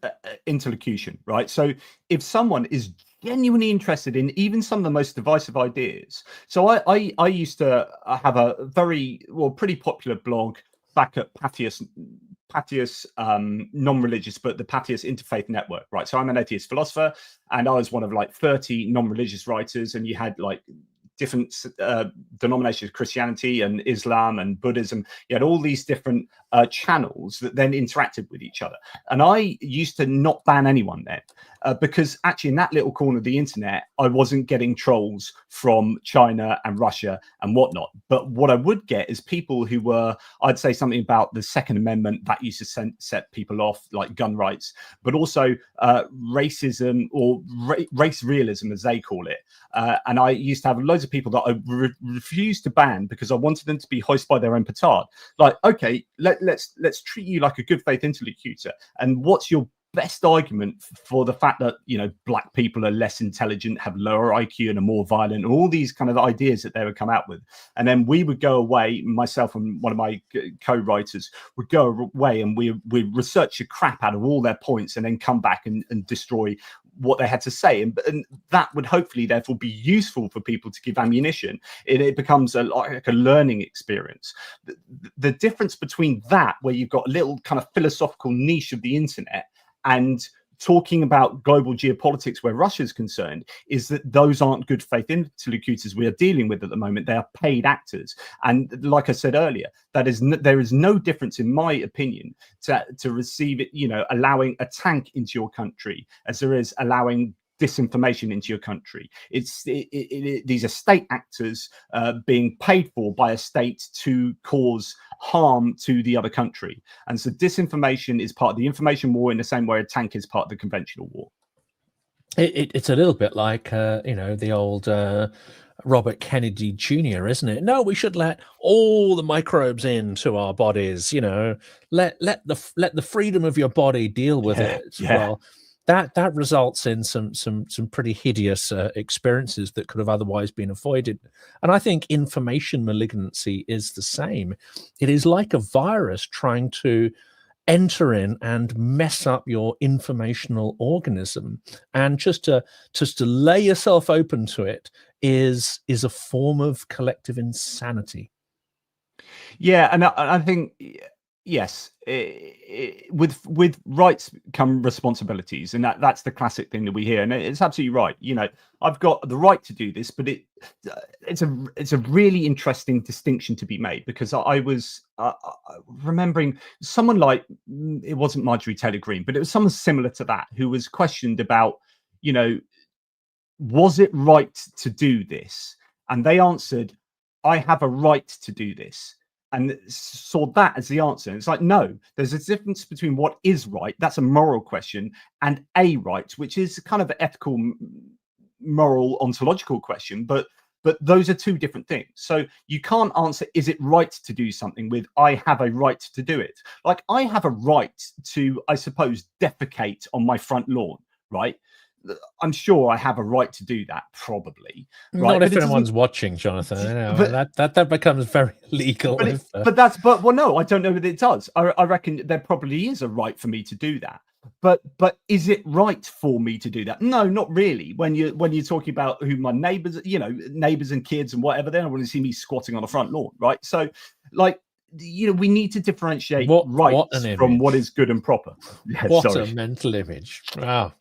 interlocution, right? So if someone is genuinely interested in even some of the most divisive ideas. So I used to have a pretty popular blog back at Patheus non-religious, but the Patheus Interfaith Network, right? So I'm an atheist philosopher, and I was one of like 30 non-religious writers, and you had like different denominations of Christianity and Islam and Buddhism. You had all these different channels that then interacted with each other. And I used to not ban anyone then because actually in that little corner of the internet, I wasn't getting trolls from China and Russia and whatnot. But what I would get is people who were, I'd say something about the Second Amendment that used to set people off, like gun rights, but also racism or race realism, as they call it. And I used to have loads of people that I refused to ban because I wanted them to be hoisted by their own petard. Like, okay, let's treat you like a good faith interlocutor. And what's your best argument for the fact that, black people are less intelligent, have lower IQ and are more violent, and all these kind of ideas that they would come out with. And then we would go away, myself and one of my co-writers would go away, and we research the crap out of all their points and then come back and destroy what they had to say. And that would hopefully therefore be useful for people to give ammunition. It becomes like a learning experience. The difference between that, where you've got a little kind of philosophical niche of the internet, and talking about global geopolitics where Russia's concerned, is that those aren't good faith interlocutors we are dealing with at the moment. They are paid actors. And like I said earlier, there is no difference, in my opinion, to receive it, allowing a tank into your country as there is allowing disinformation into your country. These are state actors being paid for by a state to cause harm to the other country. And so disinformation is part of the information war in the same way a tank is part of the conventional war. It's a little bit like, the old Robert Kennedy Jr., isn't it? No, we should let all the microbes into our bodies, let the freedom of your body deal with it. Yeah. Well, that results in some pretty hideous experiences that could have otherwise been avoided. And I think information malignancy is the same. It is like a virus trying to enter in and mess up your informational organism, and just to lay yourself open to it is a form of collective insanity. Yeah, and I think, yes, with rights come responsibilities, and that's the classic thing that we hear. And it's absolutely right. I've got the right to do this, but it's a really interesting distinction to be made, because I was remembering someone like, it wasn't Marjorie Taylor Greene, but it was someone similar to that, who was questioned about, was it right to do this? And they answered, I have a right to do this. And saw that as the answer. And it's like, no, there's a difference between what is right, that's a moral question, and a right, which is kind of an ethical, moral, ontological question. But those are two different things. So you can't answer, is it right to do something, with I have a right to do it. Like, I have a right to, I suppose, defecate on my front lawn, right? I'm sure I have a right to do that, probably. Right? Not if anyone's watching, Jonathan. That becomes very legal. Well, no, I don't know that it does. I reckon there probably is a right for me to do that. But is it right for me to do that? No, not really. When you're talking about who my neighbors, neighbors and kids and whatever, they don't want to see me squatting on the front lawn, right? So, like, we need to differentiate rights from what is good and proper. Yeah, what a mental image! Wow.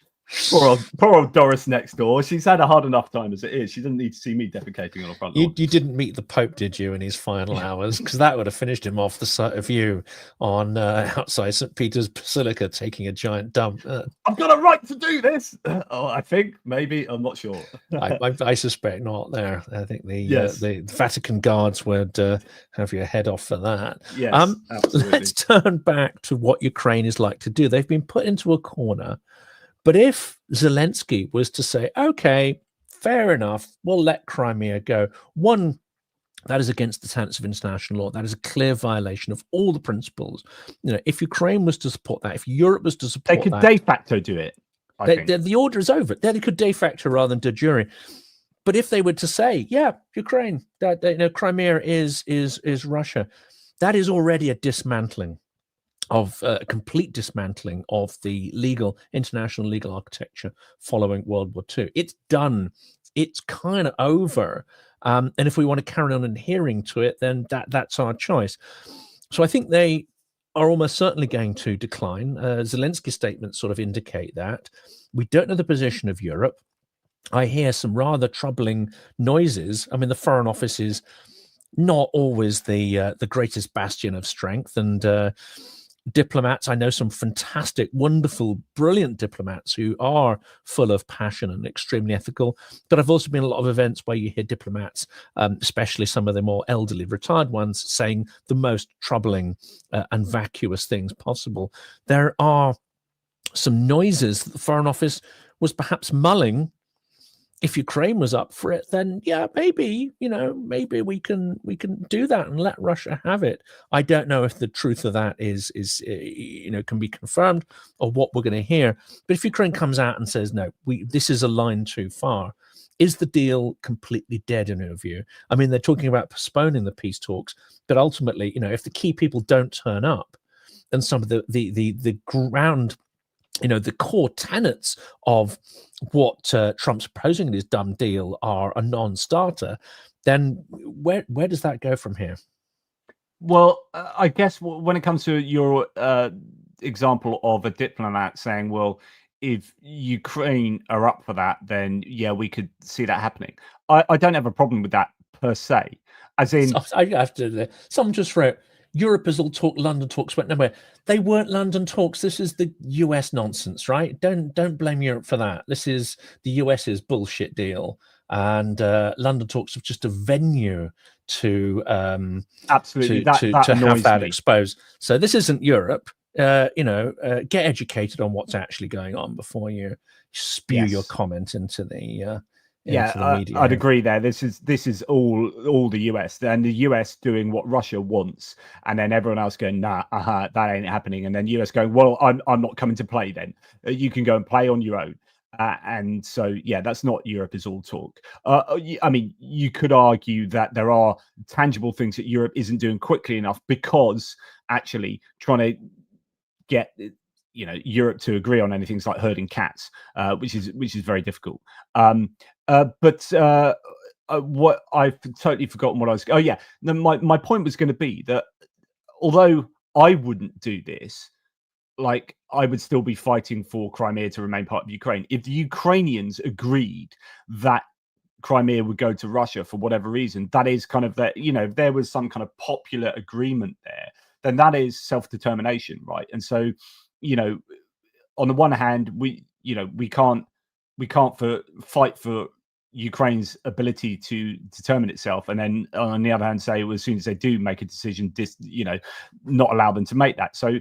Poor old Doris next door. She's had a hard enough time as it is. She doesn't need to see me defecating on the front lawn. You didn't meet the Pope, did you, in his final hours? Because that would have finished him off the sight of you on outside St. Peter's Basilica taking a giant dump. I've got a right to do this. I think, maybe, I'm not sure. I suspect not. There, I think the Vatican guards would have your head off for that. Yes, absolutely. Let's turn back to what Ukraine is like to do. They've been put into a corner. But if Zelensky was to say, okay, fair enough, we'll let Crimea go. One, that is against the tenets of international law. That is a clear violation of all the principles. You know, if Ukraine was to support that, if Europe was to support they could that, de facto do it. The order is over. They could de facto rather than de jure. But if they were to say, yeah, Ukraine, Crimea is Russia, that is already a dismantling of complete dismantling of the international legal architecture following World War II. It's done. It's kind of over. And if we want to carry on adhering to it, then that's our choice. So I think they are almost certainly going to decline. Zelensky's statements sort of indicate that. We don't know the position of Europe. I hear some rather troubling noises. I mean, the Foreign Office is not always the greatest bastion of strength, and diplomats, I know some fantastic, wonderful, brilliant diplomats who are full of passion and extremely ethical. But I've also been at a lot of events where you hear diplomats, especially some of the more elderly retired ones, saying the most troubling and vacuous things possible. There are some noises that the Foreign Office was perhaps mulling. If Ukraine was up for it, then yeah, maybe we can do that and let Russia have it. I don't know if the truth of that is can be confirmed or what we're going to hear. But if Ukraine comes out and says no, this is a line too far, is the deal completely dead in your view? I mean, they're talking about postponing the peace talks, but ultimately, if the key people don't turn up, and some of the ground, the core tenets of what Trump's proposing in his dumb deal are a non-starter, then where does that go from here? Well, I guess when it comes to your example of a diplomat saying, well, if Ukraine are up for that, then yeah, we could see that happening. I don't have a problem with that per se. As in, I have to. Someone just wrote, Europe is all talk, London talks went nowhere. They weren't London talks. This is the US nonsense, right? Don't blame Europe for that. This is the US's bullshit deal, and London talks are just a venue to absolutely to have that exposed. So this isn't Europe. Get educated on what's actually going on before you spew your comment into the I'd agree there. This is all the US, and the US doing what Russia wants, and then everyone else going, nah, that ain't happening, and then US going, well, I'm not coming to play. Then you can go and play on your own, and so yeah, that's not Europe is all talk. I mean, you could argue that there are tangible things that Europe isn't doing quickly enough, because actually trying to get Europe to agree on anything like herding cats, which is very difficult. But what I've totally forgotten what I was. Oh yeah, my point was going to be that although I wouldn't do this, like I would still be fighting for Crimea to remain part of Ukraine. If the Ukrainians agreed that Crimea would go to Russia for whatever reason, that is kind of that. If there was some kind of popular agreement there, then that is self-determination, right? And so, on the one hand, we can't fight for Ukraine's ability to determine itself, and then on the other hand, say as soon as they do make a decision, not allow them to make that. So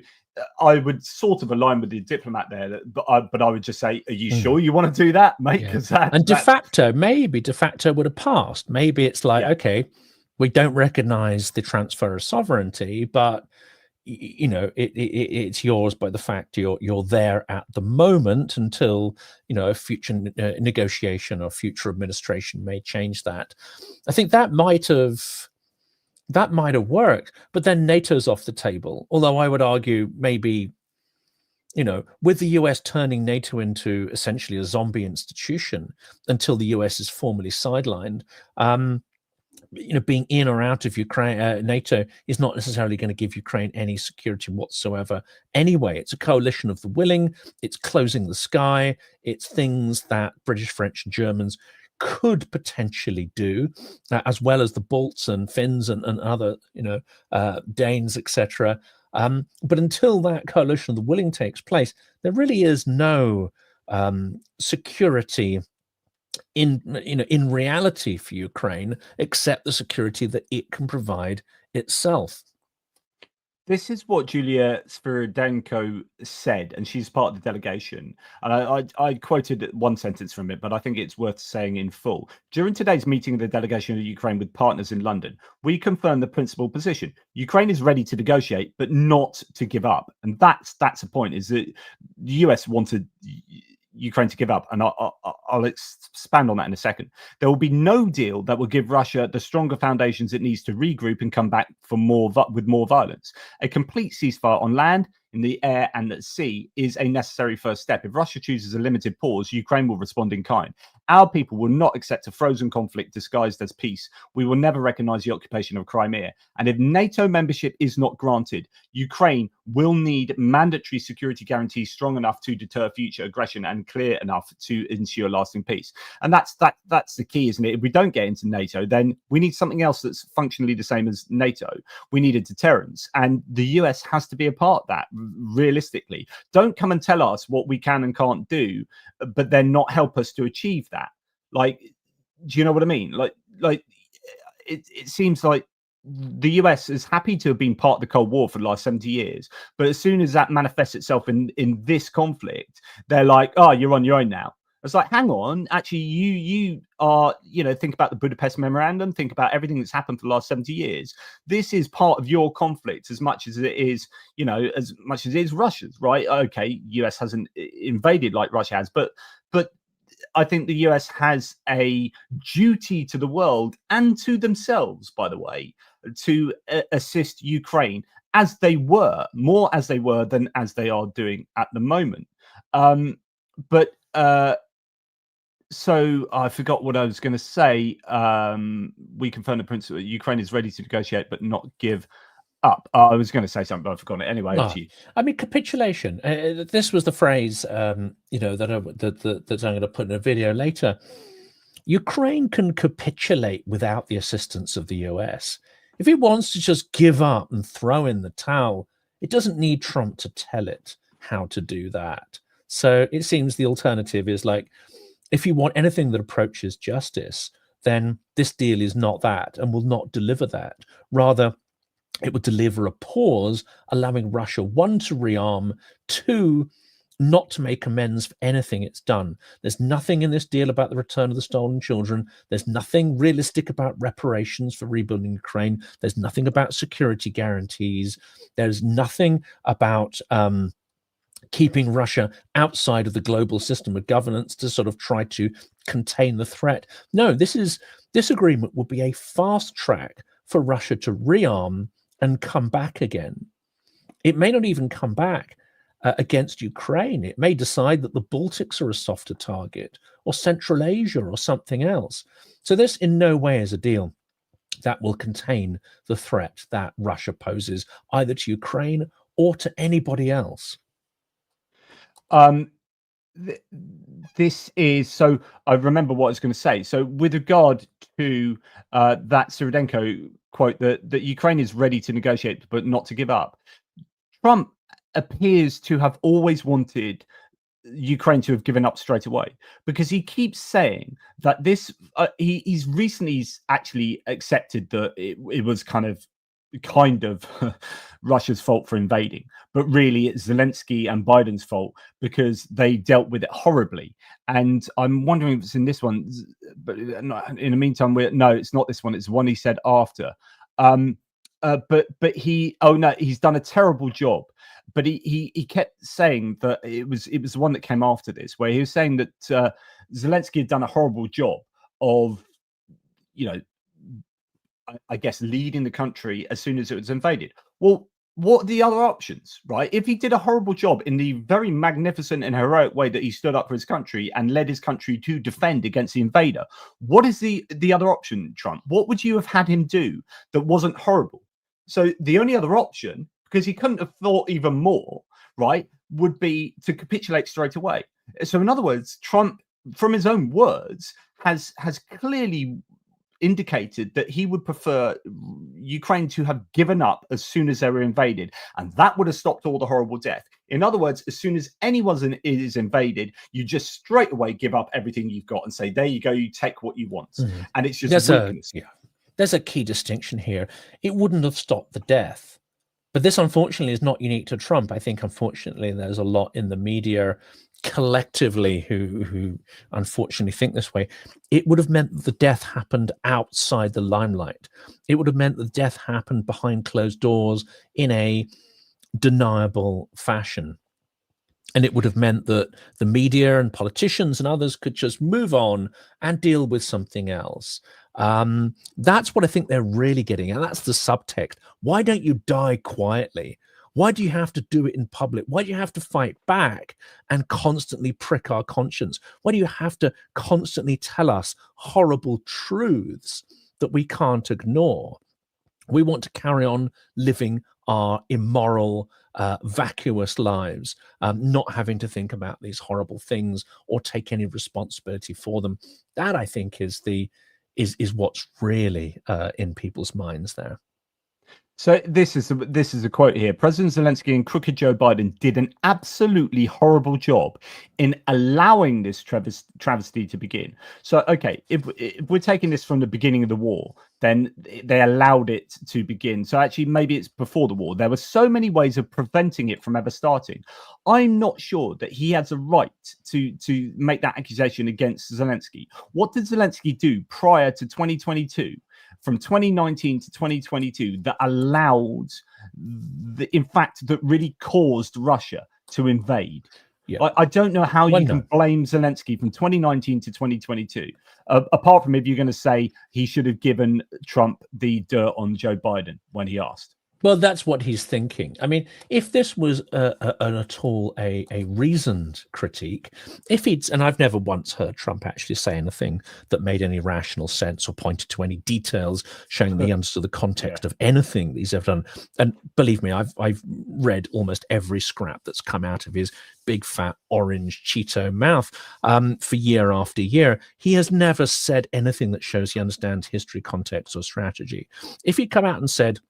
I would sort of align with the diplomat there, but I would just say, are you sure you want to do that, mate? Because de facto would have passed. Maybe it's like, okay, we don't recognize the transfer of sovereignty, but it's yours by the fact you're there at the moment until a future negotiation or future administration may change that. I think that might have worked, but then NATO's off the table. Although I would argue maybe with the US turning NATO into essentially a zombie institution until the US is formally sidelined, being in or out of Ukraine, NATO is not necessarily going to give Ukraine any security whatsoever. Anyway, it's a coalition of the willing. It's closing the sky. It's things that British, French, and Germans could potentially do, as well as the Balts and Finns and other, Danes, etc. But until that coalition of the willing takes place, there really is no security in reality for Ukraine, except the security that it can provide itself. This is what Julia Sviridenko said, and she's part of the delegation. And I quoted one sentence from it, but I think it's worth saying in full. During today's meeting of the delegation of Ukraine with partners in London, we confirmed the principal position. Ukraine is ready to negotiate, but not to give up. And that's a point, is that the US wanted Ukraine to give up, and I'll expand on that in a second. There will be no deal that will give Russia the stronger foundations it needs to regroup and come back for with more violence. A complete ceasefire on land, in the air, and at sea is a necessary first step. If Russia chooses a limited pause, Ukraine will respond in kind. Our people will not accept a frozen conflict disguised as peace. We will never recognize the occupation of Crimea. And if NATO membership is not granted, Ukraine will need mandatory security guarantees strong enough to deter future aggression and clear enough to ensure lasting peace. And that's the key, isn't it? If we don't get into NATO, then we need something else that's functionally the same as NATO. We need a deterrence, and the US has to be a part of that. Realistically, don't come and tell us what we can and can't do, but then not help us to achieve that. Like, do you know what I mean? Like it seems like the US is happy to have been part of the Cold War for the last 70 years, but as soon as that manifests itself in this conflict, they're like, oh, you're on your own now. It's like, hang on, actually, you are, think about the Budapest Memorandum, think about everything that's happened for the last 70 years. This is part of your conflict as much as it is, as much as it is Russia's, right? Okay, US hasn't invaded like Russia has, but I think the US has a duty to the world and to themselves, by the way, to assist Ukraine more as they were than as they are doing at the moment. So I forgot what I was going to say. We confirm the principle Ukraine is ready to negotiate, but not give up. I was going to say something, but I've forgotten it anyway. I mean, capitulation. This was the phrase, that I'm going to put in a video later. Ukraine can capitulate without the assistance of the US. If it wants to just give up and throw in the towel, it doesn't need Trump to tell it how to do that. So it seems the alternative is like, if you want anything that approaches justice, then this deal is not that and will not deliver that. Rather, it would deliver a pause, allowing Russia, one, to rearm, two, not to make amends for anything it's done. There's nothing in this deal about the return of the stolen children. There's nothing realistic about reparations for rebuilding Ukraine. There's nothing about security guarantees. There's nothing about keeping Russia outside of the global system of governance to sort of try to contain the threat. No, this agreement will be a fast track for Russia to rearm and come back again. It may not even come back against Ukraine. It may decide that the Baltics are a softer target, or Central Asia, or something else. So this in no way is a deal that will contain the threat that Russia poses either to Ukraine or to anybody else. This is, so I remember what I was going to say. So with regard to that Sviridenko quote, that Ukraine is ready to negotiate but not to give up, Trump appears to have always wanted Ukraine to have given up straight away, because he keeps saying that this he's recently actually accepted that it was kind of Russia's fault for invading, but really it's Zelensky and Biden's fault because they dealt with it horribly. And I'm wondering if it's in this one, but in the meantime, no, it's not this one. It's the one he said after. But he's done a terrible job. But he kept saying that it was the one that came after this, where he was saying that Zelensky had done a horrible job of, I guess, leading the country as soon as it was invaded. Well, what are the other options, right? If he did a horrible job in the very magnificent and heroic way that he stood up for his country and led his country to defend against the invader, what is the other option, Trump? What would you have had him do that wasn't horrible? So the only other option, because he couldn't have thought even more, right, would be to capitulate straight away. So in other words, Trump, from his own words, has clearly indicated that he would prefer Ukraine to have given up as soon as they were invaded, and that would have stopped all the horrible death. In other words, as soon as anyone is invaded, you just straight away give up everything you've got and say, there you go, you take what you want. And it's just weakness. There's a key distinction here. It wouldn't have stopped the death. But this, unfortunately, is not unique to Trump. I think, unfortunately, there's a lot in the media collectively who unfortunately think this way. It would have meant that the death happened outside the limelight. It would have meant that death happened behind closed doors in a deniable fashion. And it would have meant that the media and politicians and others could just move on and deal with something else. That's what I think they're really getting at. That's the subtext. Why don't you die quietly? Why do you have to do it in public? Why do you have to fight back and constantly prick our conscience? Why do you have to constantly tell us horrible truths that we can't ignore? We want to carry on living our immoral, vacuous lives, not having to think about these horrible things or take any responsibility for them. That, I think, is what's really in people's minds there. So this is a quote here. President Zelensky and crooked Joe Biden did an absolutely horrible job in allowing this travesty to begin. So, okay, if we're taking this from the beginning of the war, then they allowed it to begin. So actually, maybe it's before the war. There were so many ways of preventing it from ever starting. I'm not sure that he has a right to make that accusation against Zelensky. What did Zelensky do prior to 2022? From 2019 to 2022, that allowed, in fact, that really caused Russia to invade. Yeah. I don't know how you can blame Zelensky from 2019 to 2022, apart from if you're going to say he should have given Trump the dirt on Joe Biden when he asked. Well, that's what he's thinking. I mean, if this was at all a reasoned critique, and I've never once heard Trump actually say anything that made any rational sense or pointed to any details showing that he understood the context of anything that he's ever done. And believe me, I've read almost every scrap that's come out of his big fat orange Cheeto mouth for year after year. He has never said anything that shows he understands history, context, or strategy. If he'd come out and said,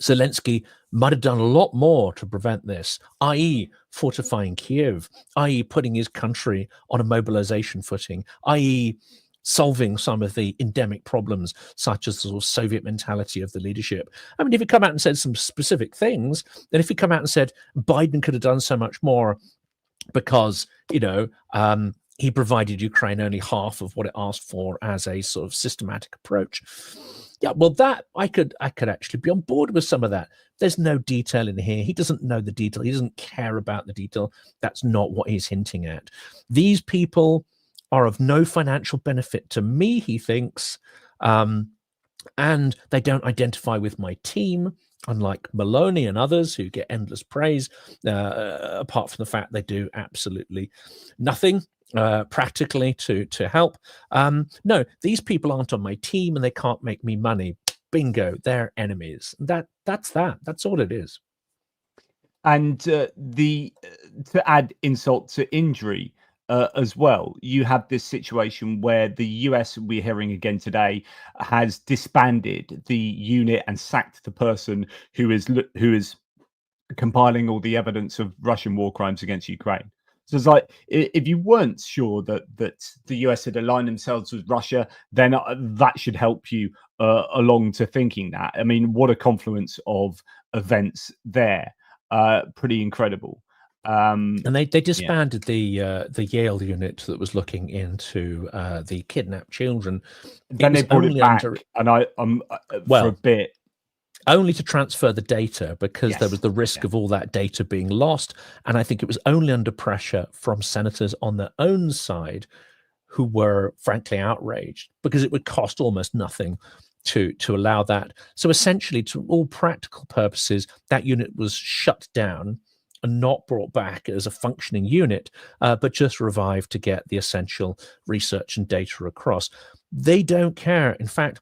Zelensky might have done a lot more to prevent this, i.e. fortifying Kiev, i.e. putting his country on a mobilization footing, i.e. solving some of the endemic problems, such as the sort of Soviet mentality of the leadership. I mean, if he come out and said some specific things, then if he come out and said Biden could have done so much more because, he provided Ukraine only half of what it asked for as a sort of systematic approach. Yeah, well, that I could actually be on board with some of that. There's no detail in here. He doesn't know the detail. He doesn't care about the detail. That's not what he's hinting at. These people are of no financial benefit to me, he thinks, and they don't identify with my team, unlike Maloney and others who get endless praise, apart from the fact they do absolutely nothing practically to help. No, these people aren't on my team and they can't make me money. Bingo, they're enemies. That's all it is. And to add insult to injury as well, you have this situation where the US, we're hearing again today, has disbanded the unit and sacked the person who is compiling all the evidence of Russian war crimes against Ukraine. So it's like, if you weren't sure that the US had aligned themselves with Russia, then that should help you along to thinking that. I mean, what a confluence of events there. Pretty incredible. And they disbanded the Yale unit that was looking into the kidnapped children. Then they brought it back, and for a bit. Only to transfer the data because there was the risk of all that data being lost. And I think it was only under pressure from senators on their own side who were frankly outraged because it would cost almost nothing to allow that. So essentially, to all practical purposes, that unit was shut down and not brought back as a functioning unit, but just revived to get the essential research and data across. They don't care. In fact,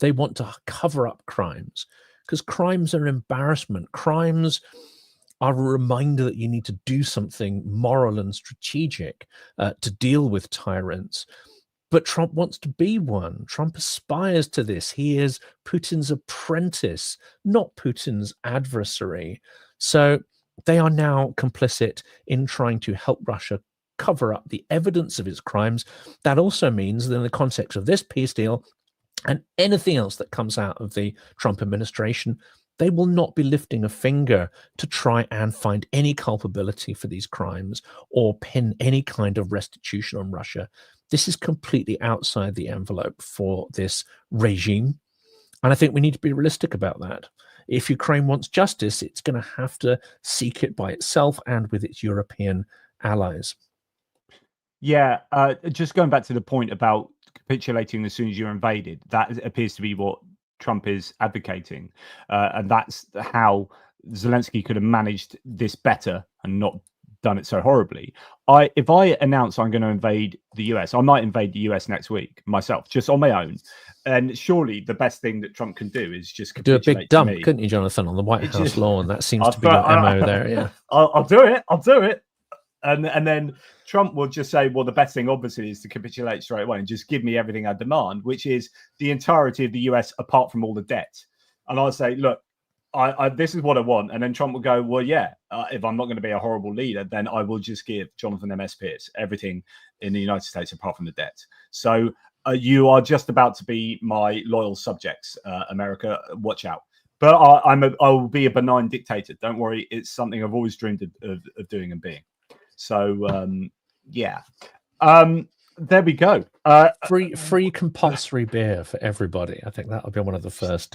they want to cover up crimes, because crimes are embarrassment. Crimes are a reminder that you need to do something moral and strategic to deal with tyrants. But Trump wants to be one. Trump aspires to this. He is Putin's apprentice, not Putin's adversary. So they are now complicit in trying to help Russia cover up the evidence of its crimes. That also means that in the context of this peace deal and anything else that comes out of the Trump administration, they will not be lifting a finger to try and find any culpability for these crimes or pin any kind of restitution on Russia. This is completely outside the envelope for this regime. And I think we need to be realistic about that. If Ukraine wants justice, it's going to have to seek it by itself and with its European allies. Yeah, just going back to the point about capitulating as soon as you're invaded, that appears to be what Trump is advocating. And that's how Zelensky could have managed this better and not done it so horribly. If I announce I'm going to invade the US, I might invade the US next week myself, just on my own. And surely the best thing that Trump can do is just do a capitulate big dump, to me. couldn't you, Jonathan, on the White House just, lawn? That seems to be your MO there. Yeah, I'll do it. I'll do it. And then Trump will just say, well, the best thing obviously is to capitulate straight away and just give me everything I demand, which is the entirety of the US apart from all the debt. And I'll say, look, I this is what I want. And then Trump will go, well, yeah, if I'm not going to be a horrible leader, then I will just give Jonathan M.S. Pierce everything in the United States apart from the debt. So you are just about to be my loyal subjects, America. Watch out. But I will be a benign dictator. Don't worry. It's something I've always dreamed of doing and being. So yeah, there we go. Free compulsory beer for everybody. I think that'll be one of the first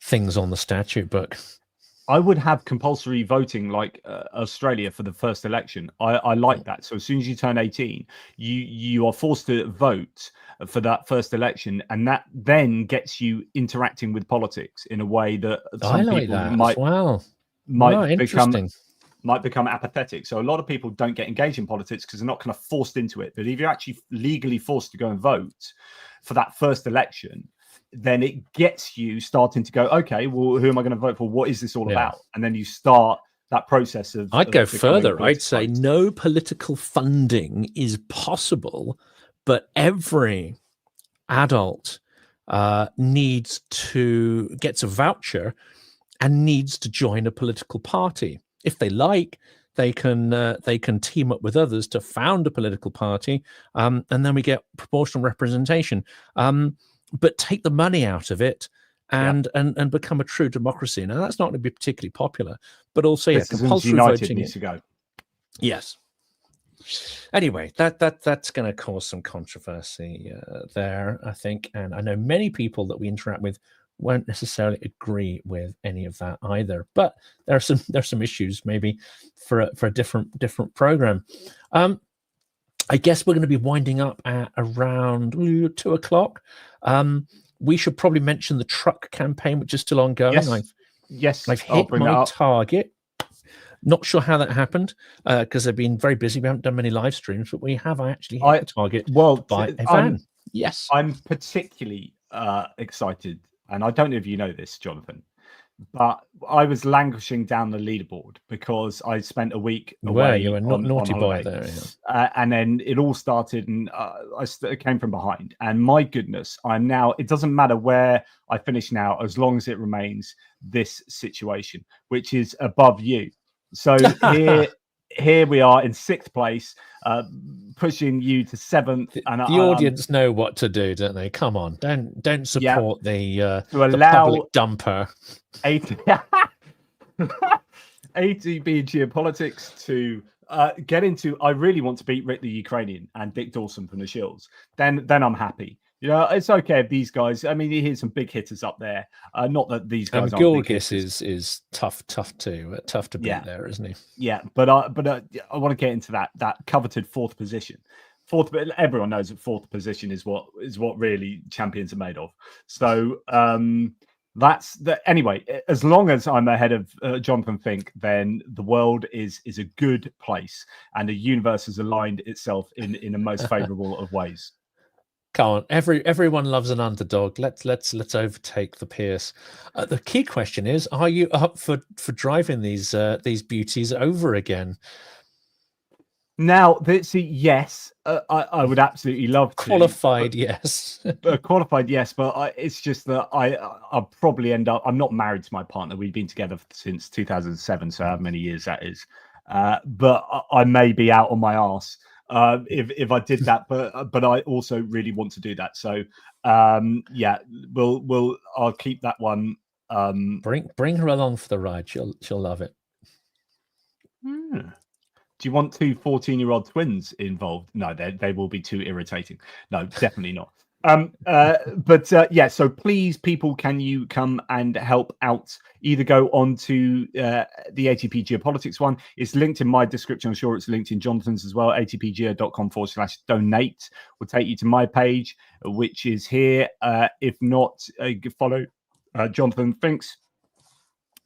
things on the statute book. I would have compulsory voting like Australia for the first election. I like that. So as soon as you turn 18, you are forced to vote for that first election, and that then gets you interacting with politics in a way that some people might become apathetic. So a lot of people don't get engaged in politics because they're not kind of forced into it. But if you're actually legally forced to go and vote for that first election, then it gets you starting to go, okay, well, who am I going to vote for? What is this all about? And then you start that process of... I'd go further. I'd say no political funding is possible, but every adult gets a voucher and needs to join a political party. If they like, they can team up with others to found a political party, and then we get proportional representation. But take the money out of it and become a true democracy. Now, that's not going to be particularly popular, but also compulsory voting needs to go. Yes. Anyway, that's going to cause some controversy there, I think, and I know many people that we interact with won't necessarily agree with any of that either. But there's some issues maybe for a different program. I guess we're going to be winding up at around 2 o'clock. We should probably mention the truck campaign, which is still ongoing. I've hit my target. Not sure how that happened because I've been very busy. We haven't done many live streams, but we have actually hit the target by a van. Yes. I'm particularly excited, and I don't know if you know this, Jonathan, but I was languishing down the leaderboard because I spent a week away. You were naughty boy there. Yeah. And then it all started, and I came from behind. And my goodness, I'm now, it doesn't matter where I finish now, as long as it remains this situation, which is above you. So here we are in 6th place, pushing you to 7th. And the audience know what to do, don't they? Come on, don't support the public dumper. ATB geopolitics to get into. I really want to beat Rick the Ukrainian and Dick Dawson from the Shills. Then I'm happy. You know, it's okay if these guys. I mean, you hear some big hitters up there. Not that these guys. Gorgas is tough to beat there, isn't he? Yeah, but I want to get into that coveted 4th position fourth. Everyone knows that fourth position is what really champions are made of. So that's the anyway. As long as I'm ahead of Jonathan Fink, then the world is a good place, and the universe has aligned itself in the most favourable of ways. Come on, everyone loves an underdog. Let's overtake the Pierce. The key question is: are you up for driving these beauties over again? Now, yes, I would absolutely love to. Qualified, yes. Qualified, yes, but it's just that I'll probably end up. I'm not married to my partner. We've been together since 2007, so how many years that is. But I may be out on my arse if I did that. But I also really want to do that. So yeah, I'll keep that one. Bring her along for the ride. She'll love it. Do you want 2 14-year-old twins involved? No, they will be too irritating. No, definitely not. Yeah, so please, people, can you come and help out? Either go on to the ATP Geopolitics one. It's linked in my description. I'm sure it's linked in Jonathan's as well. atpgeo.com/donate will take you to my page, which is here. If not, follow Jonathan Fink's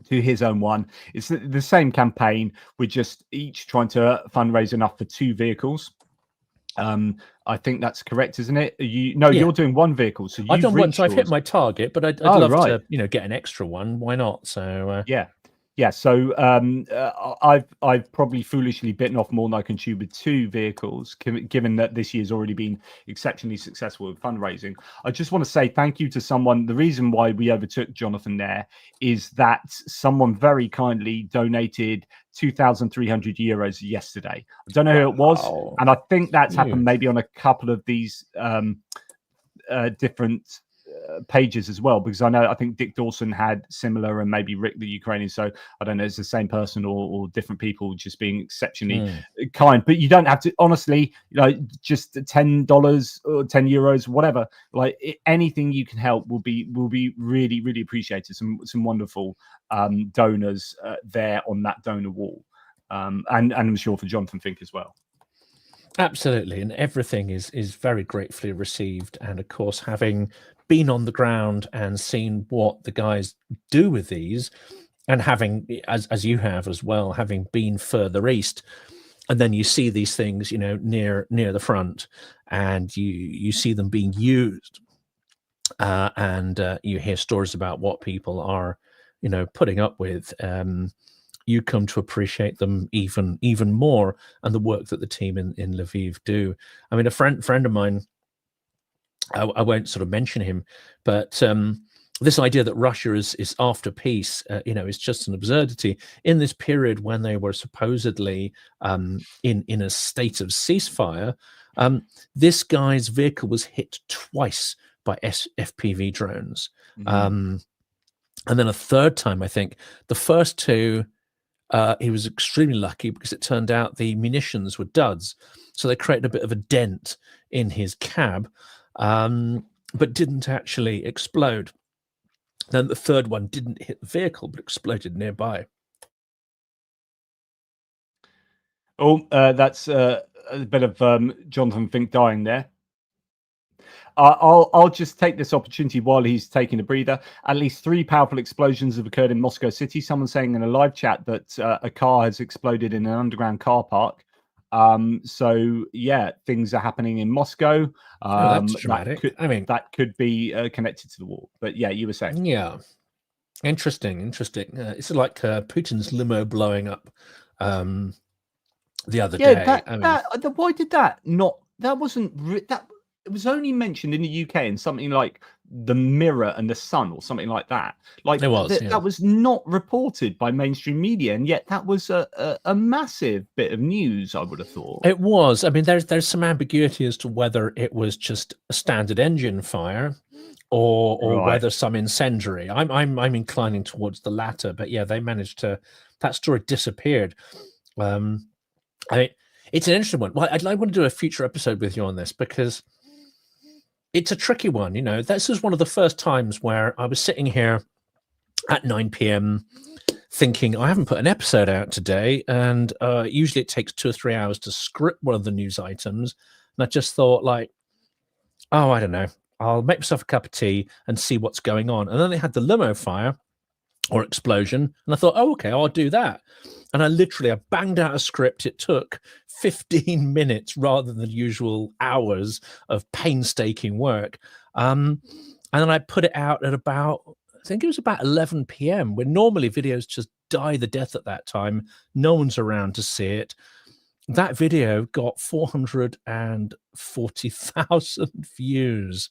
to his own one. It's the same campaign. We're just each trying to fundraise enough for 2 vehicles. I think that's correct, isn't it? You're doing 1 vehicle. So I've done one, so I've hit my target, but I'd love to, get an extra one. Why not? So yeah. So I've probably foolishly bitten off more than I can chew with 2 vehicles, given that this year's already been exceptionally successful with fundraising. I just want to say thank you to someone. The reason why we overtook Jonathan there is that someone very kindly donated 2,300 euros yesterday. I don't know who it was, and I think that's happened maybe on a couple of these different pages as well, because I think Dick Dawson had similar, and maybe Rick the Ukrainian. So I don't know, it's the same person or different people just being exceptionally kind. But you don't have to, honestly, just $10 or 10 euros, whatever. Anything you can help will be really, really appreciated. Some wonderful donors there on that donor wall, and I'm sure for Jonathan Fink as well. Absolutely, and everything is very gratefully received. And of course, having been on the ground and seen what the guys do with these, and having, as you have as well, having been further east, and then you see these things, near the front, and you see them being used, and you hear stories about what people are, putting up with. You come to appreciate them even more, and the work that the team in Lviv do. I mean, a friend of mine, I won't sort of mention him, but this idea that Russia is after peace, is just an absurdity. In this period when they were supposedly in a state of ceasefire, this guy's vehicle was hit twice by FPV drones. And then a third time, I think. The first 2, he was extremely lucky because it turned out the munitions were duds. So they created a bit of a dent in his cab, but didn't actually explode. Then the third one didn't hit the vehicle, but exploded nearby. Oh, that's a bit of Jonathan Fink dying there. I'll just take this opportunity while he's taking a breather. At least 3 powerful explosions have occurred in Moscow City. Someone's saying in a live chat that a car has exploded in an underground car park. So yeah, things are happening in Moscow. That's dramatic. That could be connected to the war. But yeah, you were saying. Yeah, interesting. It's like Putin's limo blowing up the other day. Why did that not? That wasn't that. It was only mentioned in the UK in something like the Mirror and the Sun or something like that. It was. That was not reported by mainstream media, and yet that was a massive bit of news, I would have thought. It was. I mean, there's some ambiguity as to whether it was just a standard engine fire or whether some incendiary. I'm inclining towards the latter, but yeah, they managed to. That story disappeared. I mean, it's an interesting one. Well, I'd want to do a future episode with you on this because it's a tricky one. This is one of the first times where I was sitting here at 9 p.m. thinking, I haven't put an episode out today. And usually it takes 2 or 3 hours to script one of the news items. And I just thought, like, oh, I don't know, I'll make myself a cup of tea and see what's going on. And then they had the limo fire or explosion, and I thought, oh, okay, I'll do that. And I banged out a script. It took 15 minutes rather than the usual hours of painstaking work. And then I put it out at about, I think it was about 11 p.m., when normally videos just die the death at that time. No one's around to see it. That video got 440,000 views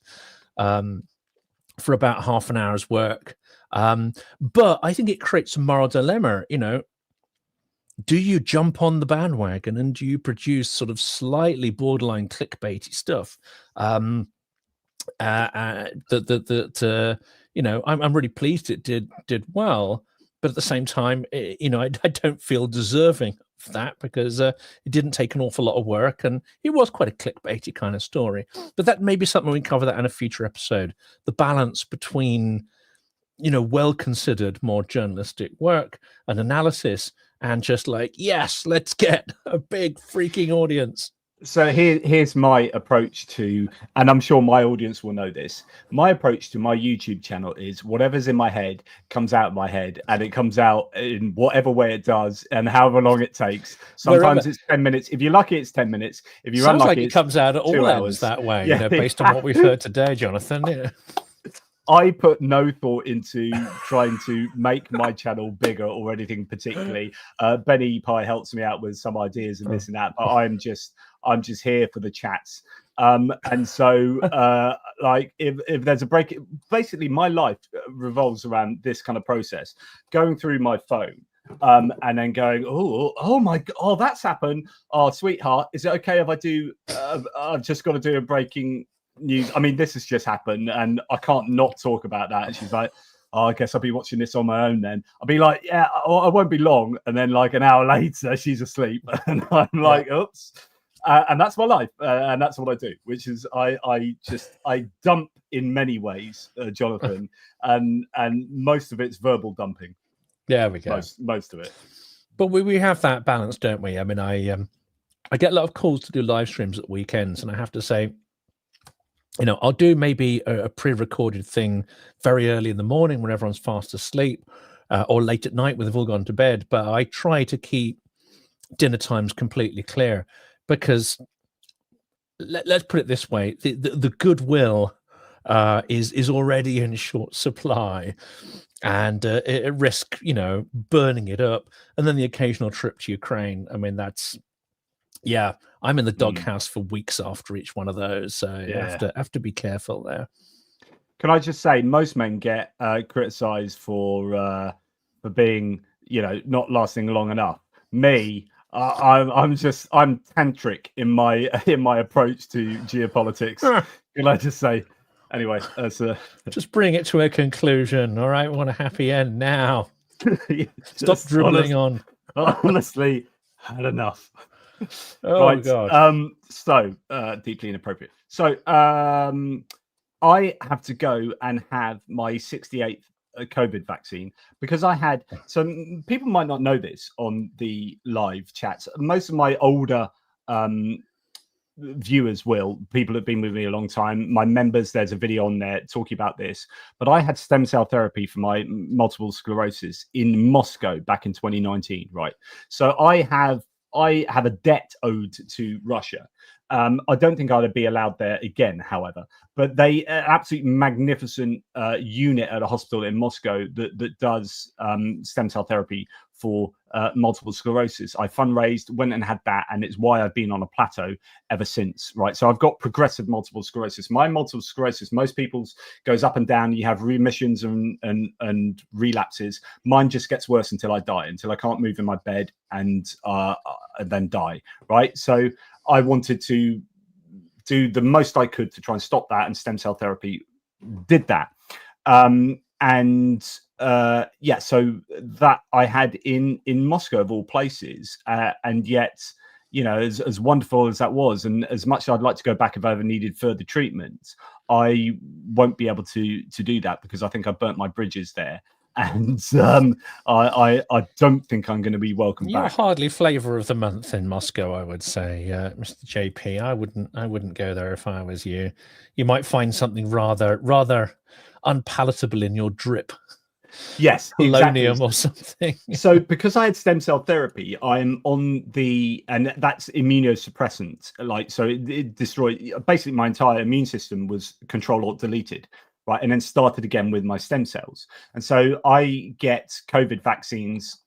for about half an hour's work. But I think it creates a moral dilemma, you know. Do you jump on the bandwagon and do you produce sort of slightly borderline clickbaity stuff? You know, I'm really pleased it did well, but at the same time, you know, I don't feel deserving of that, because it didn't take an awful lot of work, and it was quite a clickbaity kind of story. But that may be something we can cover that in a future episode. The balance between, you know, well-considered, more journalistic work and analysis, and just like, yes, let's get a big freaking audience. So here's my approach to, and I'm sure my audience will know this, my approach to my YouTube channel is whatever's in my head comes out of my head, and it comes out in whatever way it does and however long it takes. Sometimes it's 10 minutes. If you're lucky, it's 10 minutes. If you're unlucky, like it comes out at all ends that way, you know, based on what we've heard today, Jonathan. Yeah. I put no thought into trying to make my channel bigger or anything particularly. Benny Pie helps me out with some ideas and this and that, but I'm just here for the chats. And so like if there's a break, basically my life revolves around this kind of process, going through my phone and then going, oh my god, oh, that's happened. Oh, sweetheart, is it okay if I do I've just got to do a breaking news. I mean, this has just happened and I can't not talk about that. And she's like, oh, I guess I'll be watching this on my own then. I'll be like, yeah, I won't be long. And then like an hour later, she's asleep. And I'm like, oops. And that's my life. And that's what I do, which is I dump in many ways, Jonathan. and most of it's verbal dumping. There we go. Most of it. But we have that balance, don't we? I mean, I get a lot of calls to do live streams at weekends. And I have to say, you know, I'll do maybe a pre-recorded thing very early in the morning when everyone's fast asleep, or late at night when they've all gone to bed. But I try to keep dinner times completely clear, because let's put it this way: the goodwill is already in short supply, and it risk, you know, burning it up. And then the occasional trip to Ukraine. I mean, that's. Yeah, I'm in the doghouse for weeks after each one of those, so you have to be careful there. Can I just say, most men get criticised for being, you know, not lasting long enough. Me, I'm tantric in my approach to geopolitics. Can I just say? Anyway, just bring it to a conclusion. All right, we want a happy end now. Stop dribbling on. Honestly, had enough. Oh right. God. So deeply inappropriate. So I have to go and have my 68th COVID vaccine, because I had, so people might not know this on the live chats. Most of my older viewers will, people have been with me a long time, my members, there's a video on there talking about this, but I had stem cell therapy for my multiple sclerosis in Moscow back in 2019, right? So I have a debt owed to Russia. I don't think I'd be allowed there again, however, but they absolutely magnificent unit at a hospital in Moscow that does stem cell therapy for multiple sclerosis. I fundraised, went and had that, and it's why I've been on a plateau ever since, right? So I've got progressive multiple sclerosis. My multiple sclerosis, most people's goes up and down. You have remissions and relapses. Mine just gets worse until I die, until I can't move in my bed and then die, right? So I wanted to do the most I could to try and stop that, and stem cell therapy did that. Yeah, so that I had in Moscow of all places, and yet, you know, as wonderful as that was, and as much as I'd like to go back if I ever needed further treatment, I won't be able to do that, because I think I burnt my bridges there. and I don't think I'm going to be welcome You're back. hardly flavour of the month in Moscow, I would say, Mr. JP. I wouldn't go there if I was you. You might find something rather unpalatable in your drip. Yes, polonium exactly. or something. So because I had stem cell therapy, I'm on and that's immunosuppressant. Like, so it destroyed, basically my entire immune system was control alt deleted, right? And then started again with my stem cells. And so I get COVID vaccines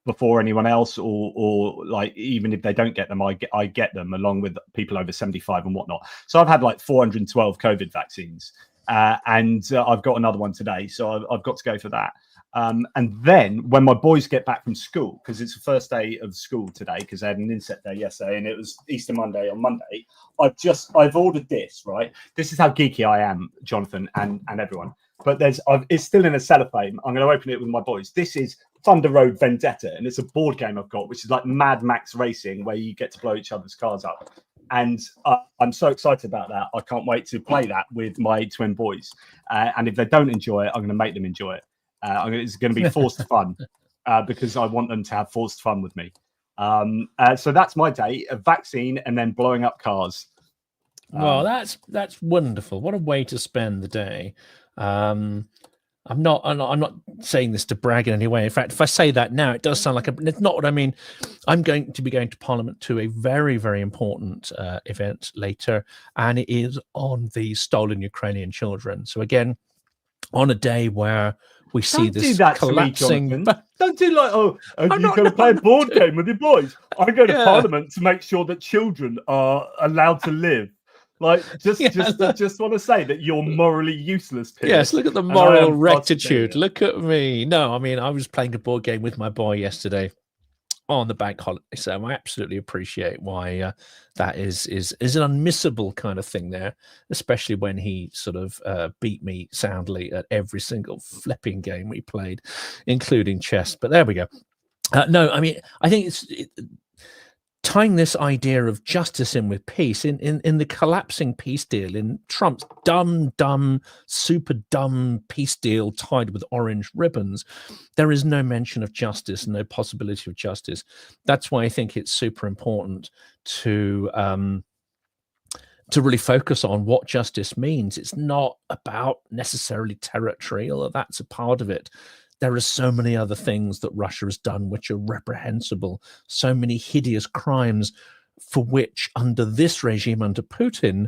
before anyone else, or like, even if they don't get them, I get them along with people over 75 and whatnot. So I've had like 412 COVID vaccines. And I've got another one today, so I've got to go for that. And then when my boys get back from school, because it's the first day of school today, because they had an inset day yesterday, and it was Easter Monday on Monday. I've ordered this, right? This is how geeky I am, Jonathan, and everyone. But it's still in a cellophane. I'm going to open it with my boys. This is Thunder Road Vendetta, and it's a board game I've got, which is like Mad Max Racing, where you get to blow each other's cars up. And I'm so excited about that. I can't wait to play that with my twin boys. And if they don't enjoy it, I'm going to make them enjoy it. It's going to be forced fun because I want them to have forced fun with me. So that's my day: a vaccine and then blowing up cars. Well, that's wonderful. What a way to spend the day. I'm not saying this to brag in any way. In fact, if I say that now, it does sound like it's not what I mean. I'm going to be going to Parliament to a very, very important event later, and it is on the stolen Ukrainian children. So again, on a day where we see this collapsing. Don't do like, you're going to play a board game with your boys. I go to Parliament to make sure that children are allowed to live. Like, just want to say that you're morally useless, Piers. Yes, look at the moral rectitude. Look at me. No, I mean, I was playing a board game with my boy yesterday on the bank holiday, so I absolutely appreciate why that is an unmissable kind of thing there, especially when he sort of beat me soundly at every single flipping game we played, including chess. But there we go. No, I mean, I think tying this idea of justice in with peace, in the collapsing peace deal, in Trump's dumb, super dumb peace deal tied with orange ribbons, there is no mention of justice and no possibility of justice. That's why I think it's super important to really focus on what justice means. It's not about necessarily territory, although that's a part of it. There are so many other things that Russia has done which are reprehensible, so many hideous crimes for which, under this regime, under Putin,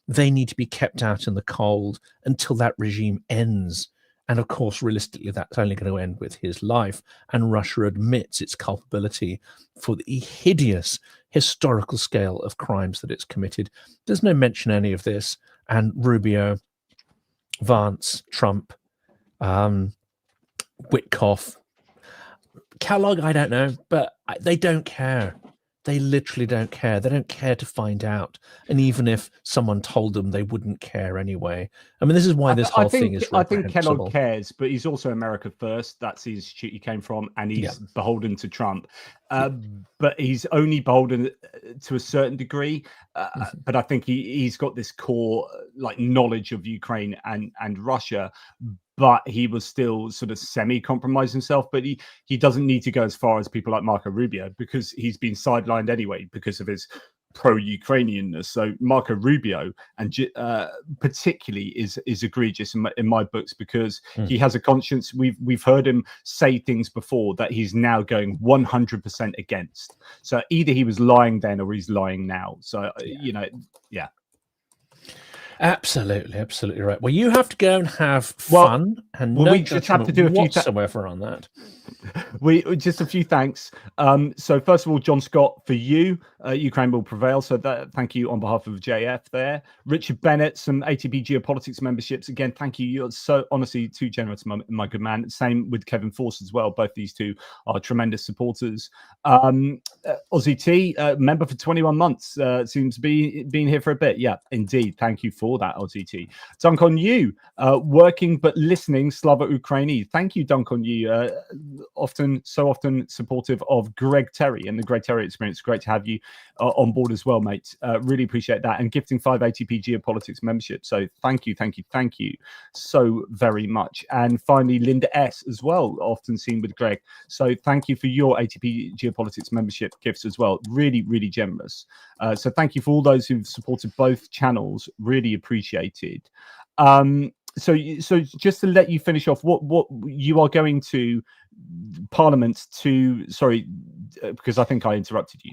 they need to be kept out in the cold until that regime ends. And of course, realistically, that's only going to end with his life. And Russia admits its culpability for the hideous historical scale of crimes that it's committed. There's no mention of any of this. And Rubio, Vance, Trump, Witkoff, Kellogg, I don't know, but they don't care. They literally don't care. They don't care to find out. And even if someone told them, they wouldn't care anyway. I mean, this is why this whole thing is I think Kellogg cares, but he's also America first. That's the institute he came from, and he's beholden to Trump. But he's only beholden to a certain degree. But I think he's got this core like knowledge of Ukraine and Russia. But he was still sort of semi-compromised himself. But he doesn't need to go as far as people like Marco Rubio, because he's been sidelined anyway because of his pro-Ukrainianness. So Marco Rubio, and particularly, is egregious in my books, because he has a conscience. We've heard him say things before that he's now going 100% against. So either he was lying then or he's lying now. So yeah. Absolutely right. Well, you have to go and have fun, and no we just have to do a few whatsoever on that. We just a few thanks. So first of all, John Scott, for you, Ukraine will prevail. So thank you on behalf of JF there. Richard Bennett, some ATP geopolitics memberships. Again, thank you. You're so honestly too generous, my good man. Same with Kevin Force as well. Both these two are tremendous supporters. Aussie T, member for 21 months, seems to be being here for a bit. Yeah, indeed. Thank you for that, Aussie T. Dunk on you, working but listening, Slava Ukraini. Thank you, Dunk on you. So often supportive of Greg Terry and the Greg Terry experience. Great to have you. on board as well, mate. Really appreciate that. And gifting 5 ATP Geopolitics membership. So thank you so very much. And finally, Linda S as well, often seen with Greg. So thank you for your ATP Geopolitics membership gifts as well. Really, really generous. So thank you for all those who've supported both channels. Really appreciated. So just to let you finish off, what you are going to Parliament to, sorry, because I think I interrupted you.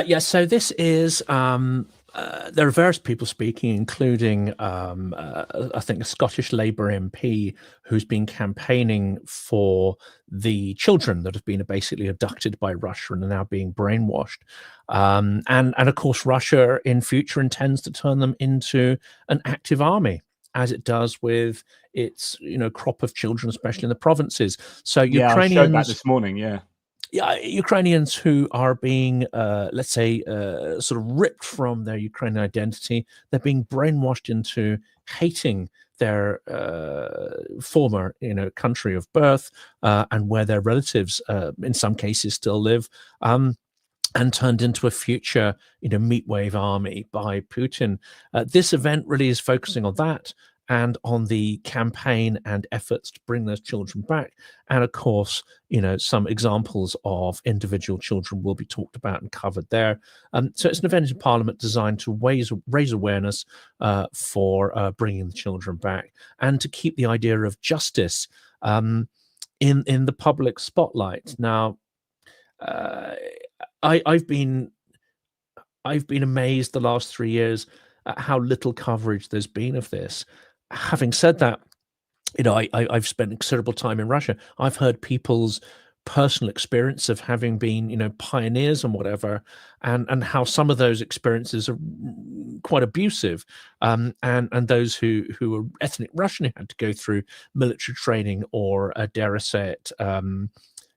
Yeah, so this is, there are various people speaking, including, I think, a Scottish Labour MP who's been campaigning for the children that have been basically abducted by Russia and are now being brainwashed. And of course, Russia in future intends to turn them into an active army, as it does with its, crop of children, especially in the provinces. So yeah, Ukrainians, I showed that this morning. Yeah, Ukrainians who are being, let's say, sort of ripped from their Ukrainian identity, they're being brainwashed into hating their former, country of birth and where their relatives, in some cases, still live. And turned into a future, meat wave army by Putin. This event really is focusing on that and on the campaign and efforts to bring those children back. And of course, some examples of individual children will be talked about and covered there. So it's an event in Parliament designed to raise awareness for bringing the children back and to keep the idea of justice in the public spotlight. Now, I've been amazed the last 3 years at how little coverage there's been of this. Having said that, I've spent considerable time in Russia. I've heard people's personal experience of having been, pioneers and whatever, and how some of those experiences are quite abusive. And those who are ethnic Russian who had to go through military training or, dare I say it,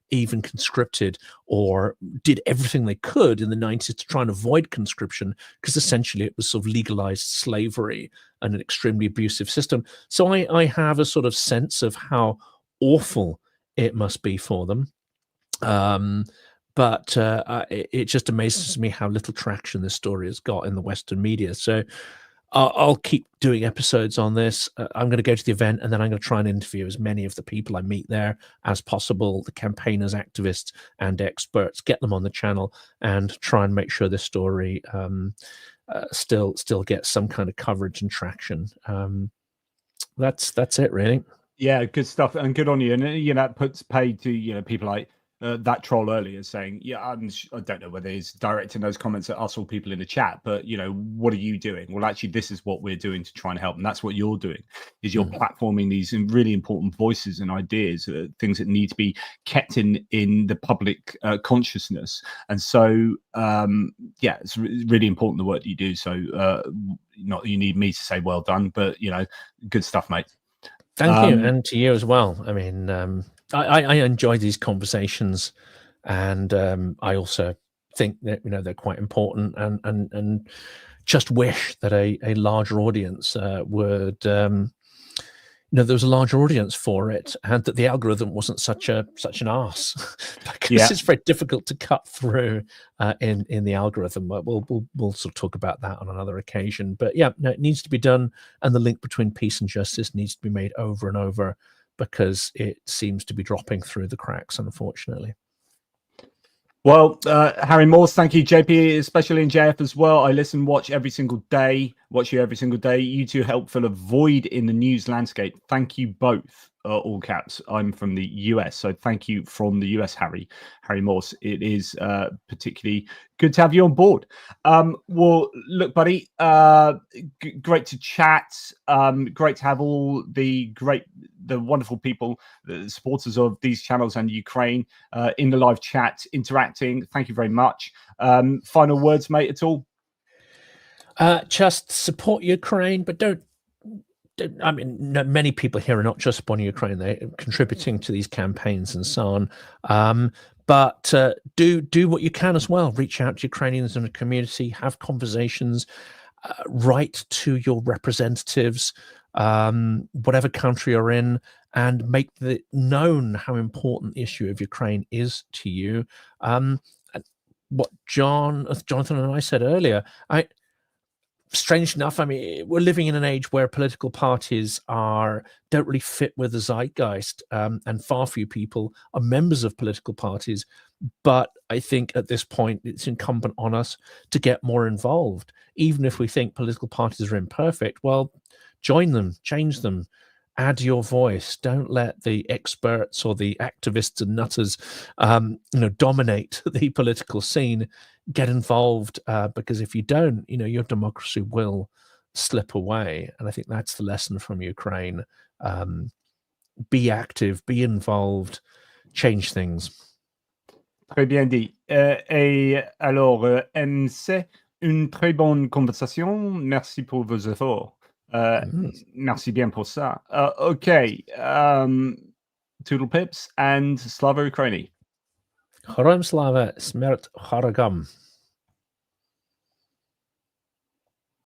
even conscripted or did everything they could in the 90s to try and avoid conscription, because essentially it was sort of legalized slavery and an extremely abusive system. So I have a sort of sense of how awful it must be for them. But it just amazes me how little traction this story has got in the Western media. So I'll keep doing episodes on this. I'm going to go to the event and then I'm going to try and interview as many of the people I meet there as possible, the campaigners, activists, and experts, get them on the channel and try and make sure this story still gets some kind of coverage and traction. That's it, really. Yeah, good stuff, and good on you. And that puts paid to people like that troll earlier saying, I don't know whether he's directing those comments at us or people in the chat, but what are you doing? Well, actually, this is what we're doing to try and help, and that's what you're doing, is you're platforming these really important voices and ideas, things that need to be kept in the public consciousness. And so it's really important, the work that you do. So not that you need me to say well done, but good stuff, mate. Thank you, and to you as well. I mean, I enjoy these conversations, and I also think that they're quite important, and just wish that a larger audience would there was a larger audience for it, and that the algorithm wasn't such an arse, because it's very difficult to cut through in the algorithm. We'll sort of talk about that on another occasion. But it needs to be done, and the link between peace and justice needs to be made over and over, because it seems to be dropping through the cracks, unfortunately. Well, Harry Morse, thank you. JP, especially in JF as well. I listen, watch you every single day. You two help fill a void in the news landscape. Thank you both. All caps. I'm from the US, so thank you from the US, Harry Morse. It is particularly good to have you on board. Well, look, buddy, great to chat. Great to have all the wonderful people, the supporters of these channels and Ukraine in the live chat interacting. Thank you very much. Final words, mate, at all? Just support Ukraine, but don't. I mean, many people here are not just supporting Ukraine; they're contributing to these campaigns and so on. But do what you can as well. Reach out to Ukrainians in the community, have conversations, write to your representatives, whatever country you're in, and make known how important the issue of Ukraine is to you. what Jonathan and I said earlier. Strange enough, I mean, we're living in an age where political parties don't really fit with the zeitgeist, and far few people are members of political parties. But I think at this point, it's incumbent on us to get more involved. Even if we think political parties are imperfect, well, join them, change them, add your voice. Don't let the experts or the activists and nutters, dominate the political scene. Get involved, because if you don't, your democracy will slip away. And I think that's the lesson from Ukraine. Be active, be involved, change things. Très bien dit. Et alors, MC, une très bonne conversation. Merci pour vos efforts. Merci bien pour ça. Okay. Toodle Pips and Slava Ukraini. Horom Slava, Smert Haragam.